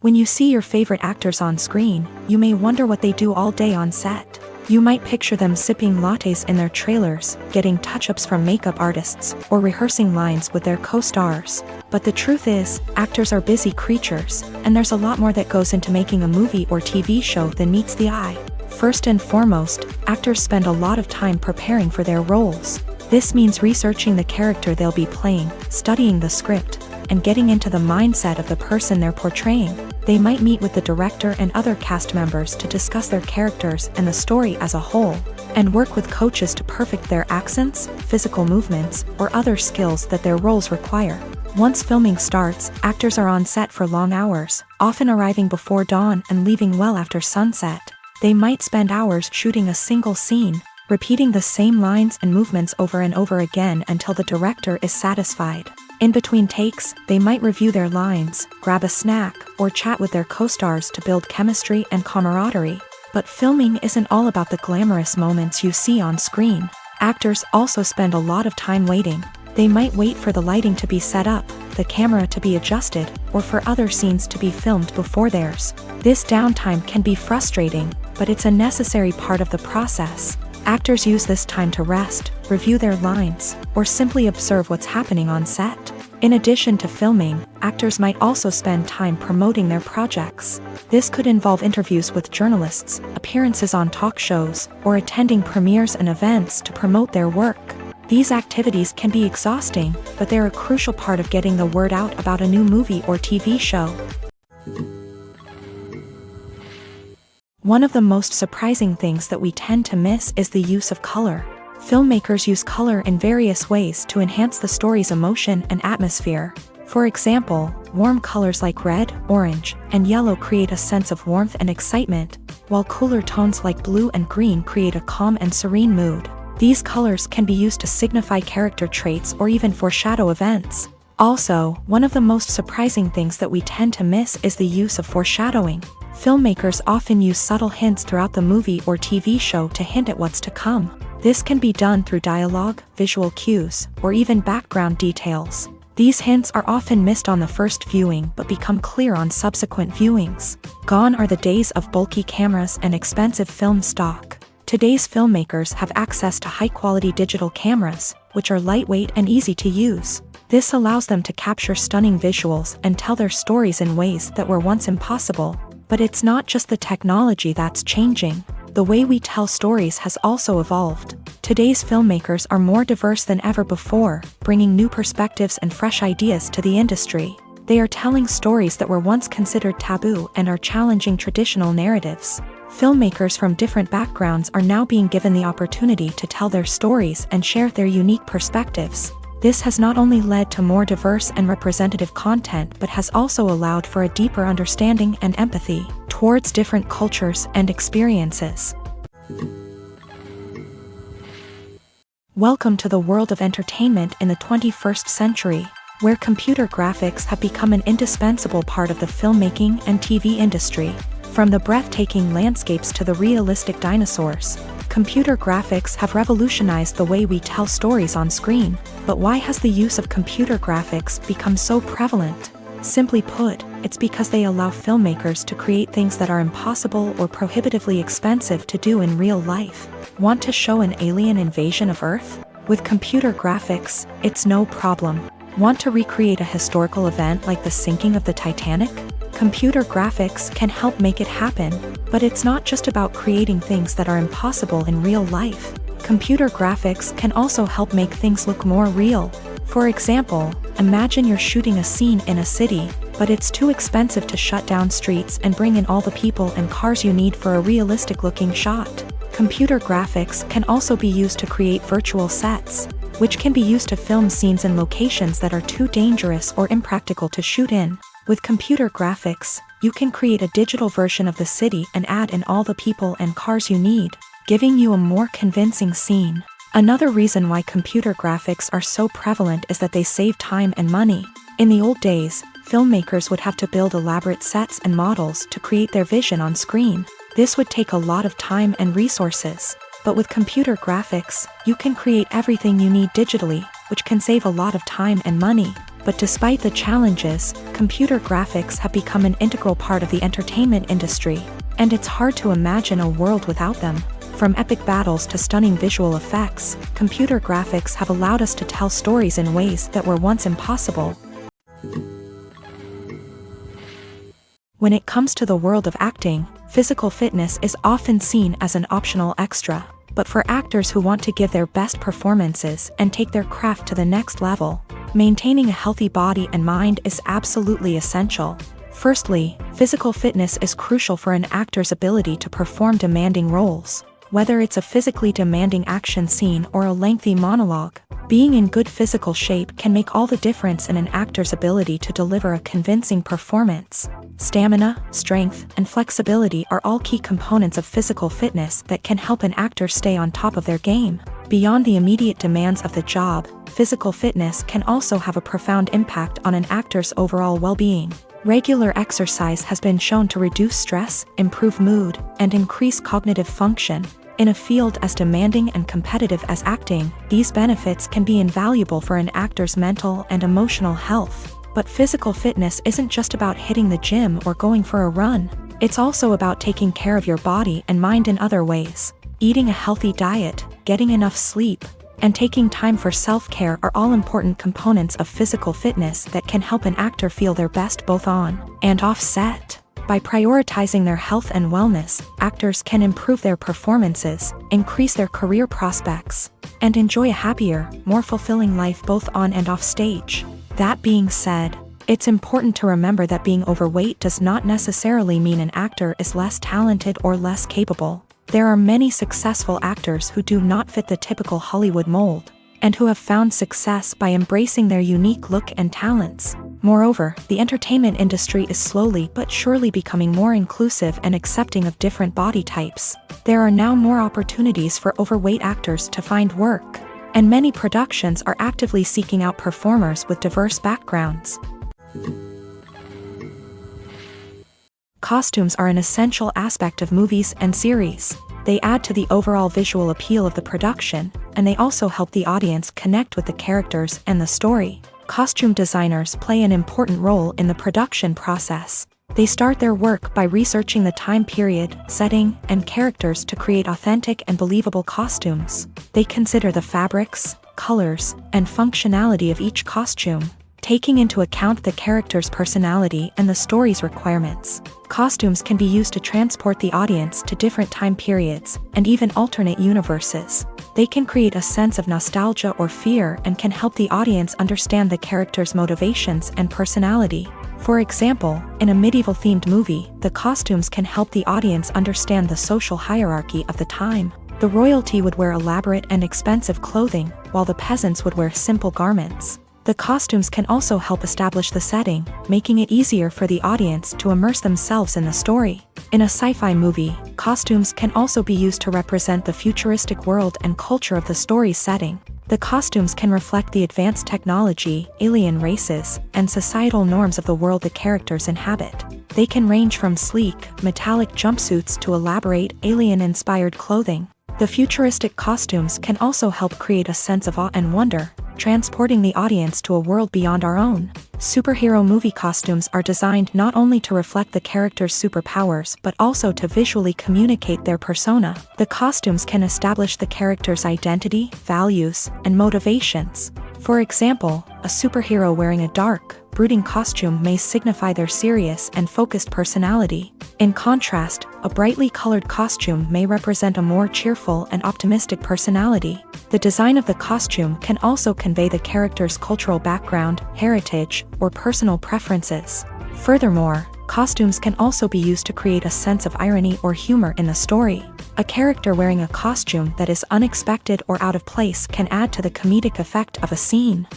When you see your favorite actors on screen, you may wonder what they do all day on set. You might picture them sipping lattes in their trailers, getting touch-ups from makeup artists, or rehearsing lines with their co-stars. But the truth is, actors are busy creatures, and there's a lot more that goes into making a movie or TV show than meets the eye. First and foremost, actors spend a lot of time preparing for their roles. This means researching the character they'll be playing, studying the script, and getting into the mindset of the person they're portraying. They might meet with the director and other cast members to discuss their characters and the story as a whole, and work with coaches to perfect their accents, physical movements, or other skills that their roles require. Once filming starts, actors are on set for long hours, often arriving before dawn and leaving well after sunset. They might spend hours shooting a single scene, repeating the same lines and movements over and over again until the director is satisfied. In between takes, they might review their lines, grab a snack, or chat with their co-stars to build chemistry and camaraderie. But filming isn't all about the glamorous moments you see on screen. Actors also spend a lot of time waiting. They might wait for the lighting to be set up, the camera to be adjusted, or for other scenes to be filmed before theirs. This downtime can be frustrating, but it's a necessary part of the process. Actors use this time to rest, review their lines, or simply observe what's happening on set. In addition to filming, actors might also spend time promoting their projects. This could involve interviews with journalists, appearances on talk shows, or attending premieres and events to promote their work. These activities can be exhausting, but they're a crucial part of getting the word out about a new movie or TV show. One of the most surprising things that we tend to miss is the use of color. Filmmakers use color in various ways to enhance the story's emotion and atmosphere. For example, warm colors like red, orange, and yellow create a sense of warmth and excitement, while cooler tones like blue and green create a calm and serene mood. These colors can be used to signify character traits or even foreshadow events. Also, one of the most surprising things that we tend to miss is the use of foreshadowing. Filmmakers often use subtle hints throughout the movie or TV show to hint at what's to come. This can be done through dialogue, visual cues, or even background details. These hints are often missed on the first viewing but become clear on subsequent viewings. Gone are the days of bulky cameras and expensive film stock. Today's filmmakers have access to high-quality digital cameras, which are lightweight and easy to use. This allows them to capture stunning visuals and tell their stories in ways that were once impossible. But it's not just the technology that's changing. The way we tell stories has also evolved. Today's filmmakers are more diverse than ever before, bringing new perspectives and fresh ideas to the industry. They are telling stories that were once considered taboo and are challenging traditional narratives. Filmmakers from different backgrounds are now being given the opportunity to tell their stories and share their unique perspectives. This has not only led to more diverse and representative content but has also allowed for a deeper understanding and empathy towards different cultures and experiences. Welcome to the world of entertainment in the 21st century, where computer graphics have become an indispensable part of the filmmaking and TV industry. From the breathtaking landscapes to the realistic dinosaurs, computer graphics have revolutionized the way we tell stories on screen. But why has the use of computer graphics become so prevalent? Simply put, it's because they allow filmmakers to create things that are impossible or prohibitively expensive to do in real life. Want to show an alien invasion of Earth? With computer graphics, it's no problem. Want to recreate a historical event like the sinking of the Titanic? Computer graphics can help make it happen, but it's not just about creating things that are impossible in real life. Computer graphics can also help make things look more real. For example, imagine you're shooting a scene in a city, but it's too expensive to shut down streets and bring in all the people and cars you need for a realistic-looking shot. Computer graphics can also be used to create virtual sets, which can be used to film scenes in locations that are too dangerous or impractical to shoot in. With computer graphics, you can create a digital version of the city and add in all the people and cars you need, giving you a more convincing scene. Another reason why computer graphics are so prevalent is that they save time and money. In the old days, filmmakers would have to build elaborate sets and models to create their vision on screen. This would take a lot of time and resources. But with computer graphics, you can create everything you need digitally, which can save a lot of time and money. But despite the challenges, computer graphics have become an integral part of the entertainment industry, and it's hard to imagine a world without them. From epic battles to stunning visual effects, computer graphics have allowed us to tell stories in ways that were once impossible. When it comes to the world of acting, physical fitness is often seen as an optional extra. But for actors who want to give their best performances and take their craft to the next level, maintaining a healthy body and mind is absolutely essential. Firstly, physical fitness is crucial for an actor's ability to perform demanding roles. Whether it's a physically demanding action scene or a lengthy monologue, being in good physical shape can make all the difference in an actor's ability to deliver a convincing performance. Stamina, strength, and flexibility are all key components of physical fitness that can help an actor stay on top of their game. Beyond the immediate demands of the job, physical fitness can also have a profound impact on an actor's overall well-being. Regular exercise has been shown to reduce stress, improve mood, and increase cognitive function. In a field as demanding and competitive as acting, these benefits can be invaluable for an actor's mental and emotional health. But physical fitness isn't just about hitting the gym or going for a run. It's also about taking care of your body and mind in other ways. Eating a healthy diet, getting enough sleep, and taking time for self-care are all important components of physical fitness that can help an actor feel their best both on and off set. By prioritizing their health and wellness, actors can improve their performances, increase their career prospects, and enjoy a happier, more fulfilling life both on and off stage. That being said, it's important to remember that being overweight does not necessarily mean an actor is less talented or less capable. There are many successful actors who do not fit the typical Hollywood mold, and who have found success by embracing their unique look and talents. Moreover, the entertainment industry is slowly but surely becoming more inclusive and accepting of different body types. There are now more opportunities for overweight actors to find work, and many productions are actively seeking out performers with diverse backgrounds. Costumes are an essential aspect of movies and series. They add to the overall visual appeal of the production, and they also help the audience connect with the characters and the story. Costume designers play an important role in the production process. They start their work by researching the time period, setting, and characters to create authentic and believable costumes. They consider the fabrics, colors, and functionality of each costume, taking into account the character's personality and the story's requirements. Costumes can be used to transport the audience to different time periods and even alternate universes. They can create a sense of nostalgia or fear and can help the audience understand the character's motivations and personality. For example, in a medieval-themed movie, the costumes can help the audience understand the social hierarchy of the time. The royalty would wear elaborate and expensive clothing, while the peasants would wear simple garments. The costumes can also help establish the setting, making it easier for the audience to immerse themselves in the story. In a sci-fi movie, costumes can also be used to represent the futuristic world and culture of the story's setting. The costumes can reflect the advanced technology, alien races, and societal norms of the world the characters inhabit. They can range from sleek, metallic jumpsuits to elaborate, alien-inspired clothing. The futuristic costumes can also help create a sense of awe and wonder, transporting the audience to a world beyond our own. Superhero movie costumes are designed not only to reflect the character's superpowers but also to visually communicate their persona. The costumes can establish the character's identity, values, and motivations. For example, a superhero wearing a dark, brooding costume may signify their serious and focused personality. In contrast, a brightly colored costume may represent a more cheerful and optimistic personality. The design of the costume can also convey the character's cultural background, heritage, or personal preferences. Furthermore, costumes can also be used to create a sense of irony or humor in the story. A character wearing a costume that is unexpected or out of place can add to the comedic effect of a scene.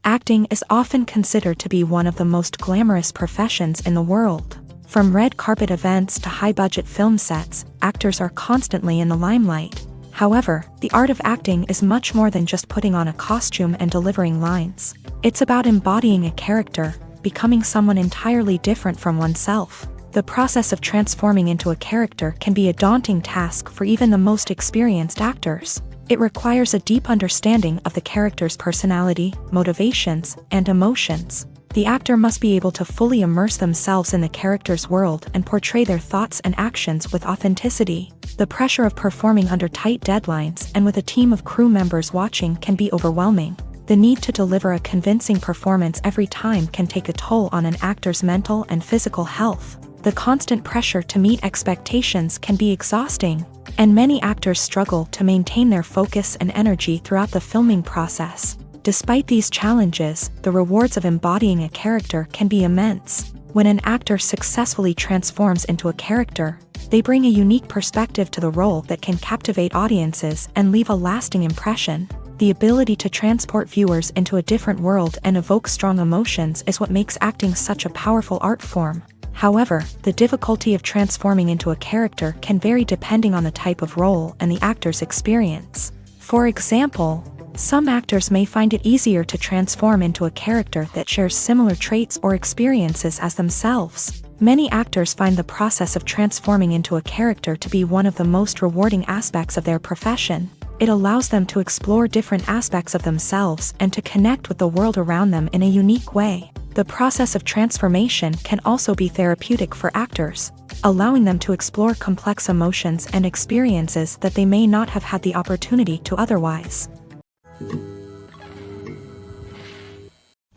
Acting is often considered to be one of the most glamorous professions in the world. From red carpet events to high-budget film sets, actors are constantly in the limelight. However, the art of acting is much more than just putting on a costume and delivering lines. It's about embodying a character, becoming someone entirely different from oneself. The process of transforming into a character can be a daunting task for even the most experienced actors. It requires a deep understanding of the character's personality, motivations, and emotions. The actor must be able to fully immerse themselves in the character's world and portray their thoughts and actions with authenticity. The pressure of performing under tight deadlines and with a team of crew members watching can be overwhelming. The need to deliver a convincing performance every time can take a toll on an actor's mental and physical health. The constant pressure to meet expectations can be exhausting, and many actors struggle to maintain their focus and energy throughout the filming process. Despite these challenges, the rewards of embodying a character can be immense. When an actor successfully transforms into a character, they bring a unique perspective to the role that can captivate audiences and leave a lasting impression. The ability to transport viewers into a different world and evoke strong emotions is what makes acting such a powerful art form. However, the difficulty of transforming into a character can vary depending on the type of role and the actor's experience. For example, some actors may find it easier to transform into a character that shares similar traits or experiences as themselves. Many actors find the process of transforming into a character to be one of the most rewarding aspects of their profession. It allows them to explore different aspects of themselves and to connect with the world around them in a unique way. The process of transformation can also be therapeutic for actors, allowing them to explore complex emotions and experiences that they may not have had the opportunity to otherwise.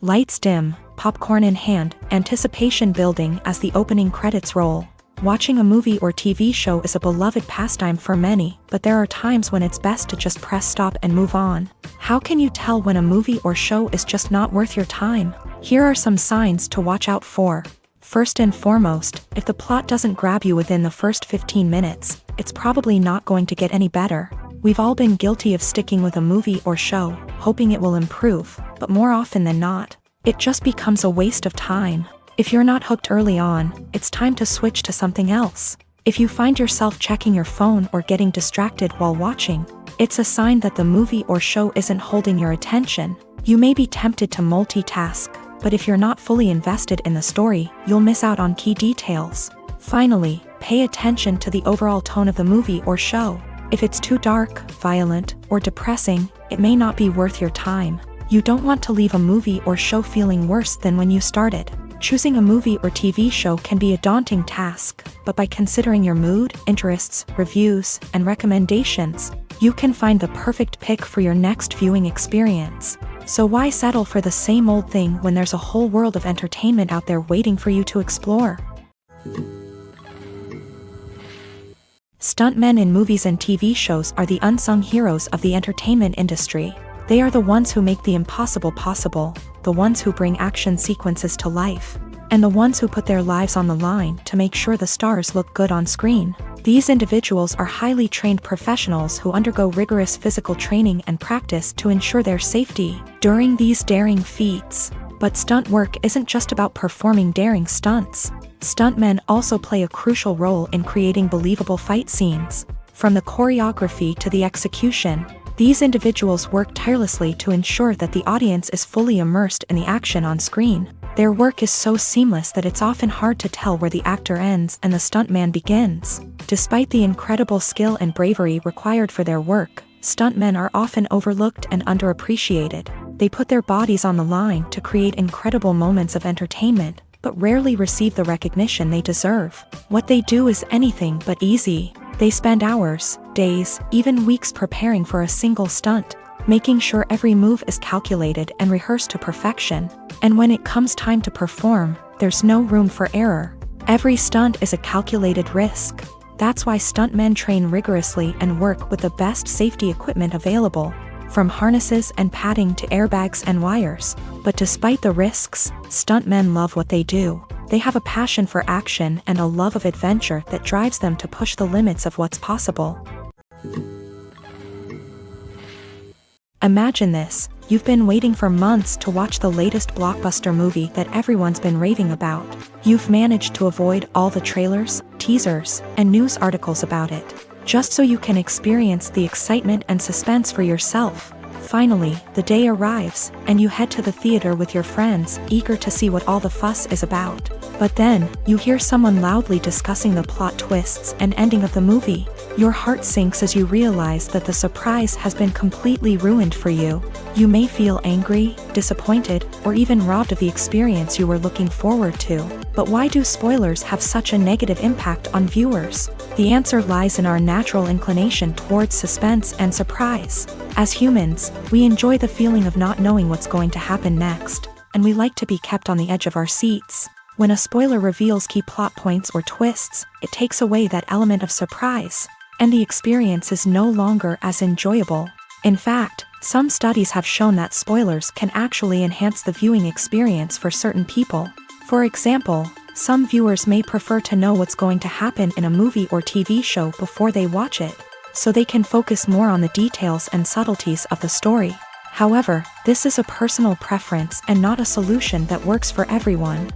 Lights dim, popcorn in hand, anticipation building as the opening credits roll. Watching a movie or TV show is a beloved pastime for many, but there are times when it's best to just press stop and move on. How can you tell when a movie or show is just not worth your time? Here are some signs to watch out for. First and foremost, if the plot doesn't grab you within the first 15 minutes, it's probably not going to get any better. We've all been guilty of sticking with a movie or show, hoping it will improve, but more often than not, it just becomes a waste of time. If you're not hooked early on, it's time to switch to something else. If you find yourself checking your phone or getting distracted while watching, it's a sign that the movie or show isn't holding your attention. You may be tempted to multitask, but if you're not fully invested in the story, you'll miss out on key details. Finally, pay attention to the overall tone of the movie or show. If it's too dark, violent, or depressing, it may not be worth your time. You don't want to leave a movie or show feeling worse than when you started. Choosing a movie or TV show can be a daunting task, but by considering your mood, interests, reviews, and recommendations, you can find the perfect pick for your next viewing experience. So why settle for the same old thing when there's a whole world of entertainment out there waiting for you to explore? Stuntmen in movies and TV shows are the unsung heroes of the entertainment industry. They are the ones who make the impossible possible, the ones who bring action sequences to life, and the ones who put their lives on the line to make sure the stars look good on screen. These individuals are highly trained professionals who undergo rigorous physical training and practice to ensure their safety during these daring feats. But stunt work isn't just about performing daring stunts. Stuntmen also play a crucial role in creating believable fight scenes. From the choreography to the execution, these individuals work tirelessly to ensure that the audience is fully immersed in the action on screen. Their work is so seamless that it's often hard to tell where the actor ends and the stuntman begins. Despite the incredible skill and bravery required for their work, stuntmen are often overlooked and underappreciated. They put their bodies on the line to create incredible moments of entertainment, but rarely receive the recognition they deserve. What they do is anything but easy. They spend hours, days, even weeks preparing for a single stunt, making sure every move is calculated and rehearsed to perfection. And when it comes time to perform, there's no room for error. Every stunt is a calculated risk. That's why stuntmen train rigorously and work with the best safety equipment available, from harnesses and padding to airbags and wires. But despite the risks, stuntmen love what they do. They have a passion for action and a love of adventure that drives them to push the limits of what's possible. Imagine this: You've been waiting for months to watch the latest blockbuster movie that everyone's been raving about. You've managed to avoid all the trailers, teasers, and news articles about it, just so you can experience the excitement and suspense for yourself. Finally, the day arrives, and you head to the theater with your friends, eager to see what all the fuss is about. But then, you hear someone loudly discussing the plot twists and ending of the movie. Your heart sinks as you realize that the surprise has been completely ruined for you. You may feel angry, disappointed, or even robbed of the experience you were looking forward to. But why do spoilers have such a negative impact on viewers? The answer lies in our natural inclination towards suspense and surprise. As humans, we enjoy the feeling of not knowing what's going to happen next, and we like to be kept on the edge of our seats. When a spoiler reveals key plot points or twists, it takes away that element of surprise, and the experience is no longer as enjoyable. In fact, some studies have shown that spoilers can actually enhance the viewing experience for certain people. For example, some viewers may prefer to know what's going to happen in a movie or TV show before they watch it, so they can focus more on the details and subtleties of the story. However, this is a personal preference and not a solution that works for everyone.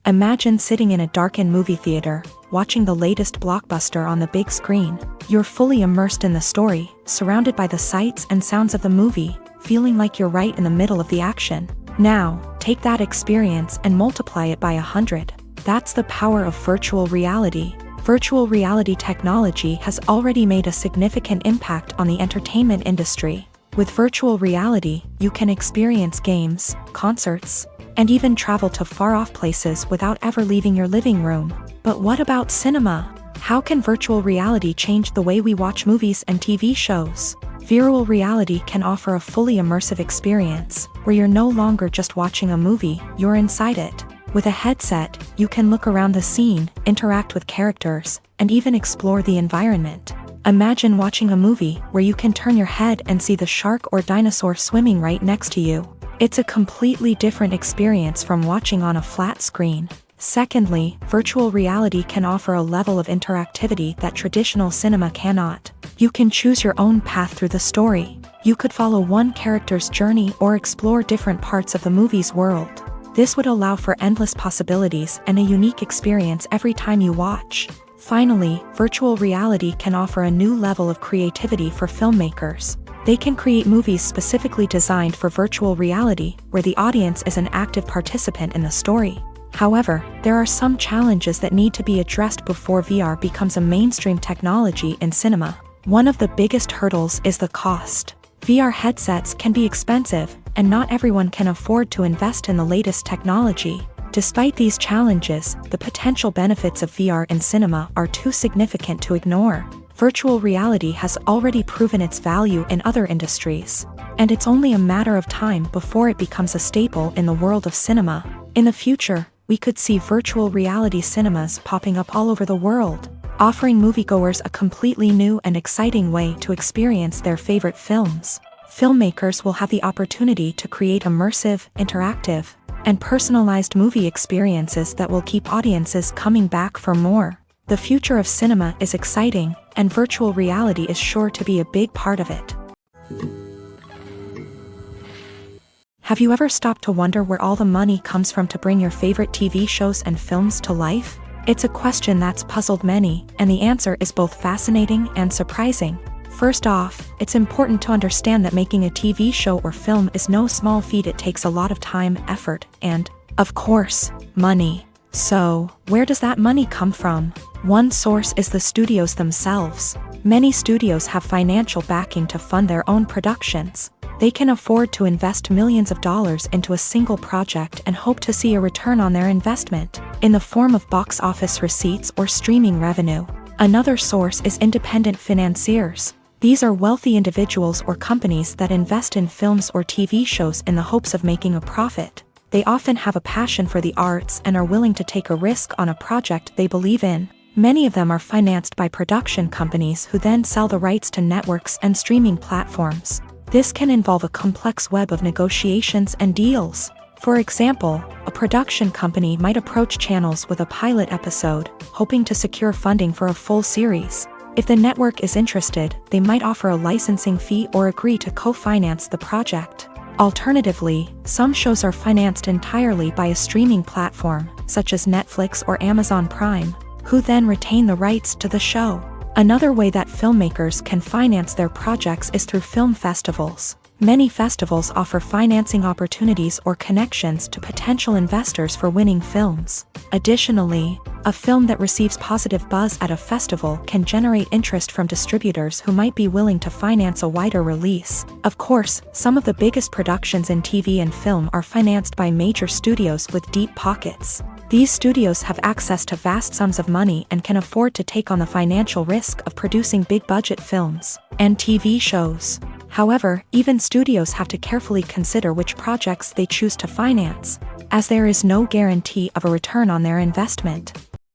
Imagine sitting in a darkened movie theater, watching the latest blockbuster on the big screen. You're fully immersed in the story, surrounded by the sights and sounds of the movie, feeling like you're right in the middle of the action. Now, take that experience and multiply it by 100. That's the power of virtual reality. Virtual reality technology has already made a significant impact on the entertainment industry. With virtual reality, you can experience games, concerts, and even travel to far-off places without ever leaving your living room. But what about cinema? How can virtual reality change the way we watch movies and TV shows? Virtual reality can offer a fully immersive experience, where you're no longer just watching a movie, you're inside it. With a headset, you can look around the scene, interact with characters, and even explore the environment. Imagine watching a movie where you can turn your head and see the shark or dinosaur swimming right next to you. It's a completely different experience from watching on a flat screen. Secondly, virtual reality can offer a level of interactivity that traditional cinema cannot. You can choose your own path through the story. You could follow one character's journey or explore different parts of the movie's world. This would allow for endless possibilities and a unique experience every time you watch. Finally, virtual reality can offer a new level of creativity for filmmakers. They can create movies specifically designed for virtual reality, where the audience is an active participant in the story. However, there are some challenges that need to be addressed before VR becomes a mainstream technology in cinema. One of the biggest hurdles is the cost. VR headsets can be expensive, and not everyone can afford to invest in the latest technology. Despite these challenges, the potential benefits of VR in cinema are too significant to ignore. Virtual reality has already proven its value in other industries, and it's only a matter of time before it becomes a staple in the world of cinema. In the future, we could see virtual reality cinemas popping up all over the world, offering moviegoers a completely new and exciting way to experience their favorite films. Filmmakers will have the opportunity to create immersive, interactive, and personalized movie experiences that will keep audiences coming back for more. The future of cinema is exciting, and virtual reality is sure to be a big part of it. Have you ever stopped to wonder where all the money comes from to bring your favorite TV shows and films to life? It's a question that's puzzled many, and the answer is both fascinating and surprising. First off, it's important to understand that making a TV show or film is no small feat. It takes a lot of time, effort, and, of course, money. So, where does that money come from? One source is the studios themselves. Many studios have financial backing to fund their own productions. They can afford to invest millions of dollars into a single project and hope to see a return on their investment, in the form of box office receipts or streaming revenue. Another source is independent financiers. These are wealthy individuals or companies that invest in films or TV shows in the hopes of making a profit. They often have a passion for the arts and are willing to take a risk on a project they believe in. Many of them are financed by production companies who then sell the rights to networks and streaming platforms. This can involve a complex web of negotiations and deals. For example, a production company might approach channels with a pilot episode, hoping to secure funding for a full series. If the network is interested, they might offer a licensing fee or agree to co-finance the project. Alternatively, some shows are financed entirely by a streaming platform, such as Netflix or Amazon Prime, who then retain the rights to the show. Another way that filmmakers can finance their projects is through film festivals. Many festivals offer financing opportunities or connections to potential investors for winning films. Additionally, a film that receives positive buzz at a festival can generate interest from distributors who might be willing to finance a wider release. Of course, some of the biggest productions in TV and film are financed by major studios with deep pockets. These studios have access to vast sums of money and can afford to take on the financial risk of producing big-budget films and TV shows. However, even studios have to carefully consider which projects they choose to finance, as there is no guarantee of a return on their investment.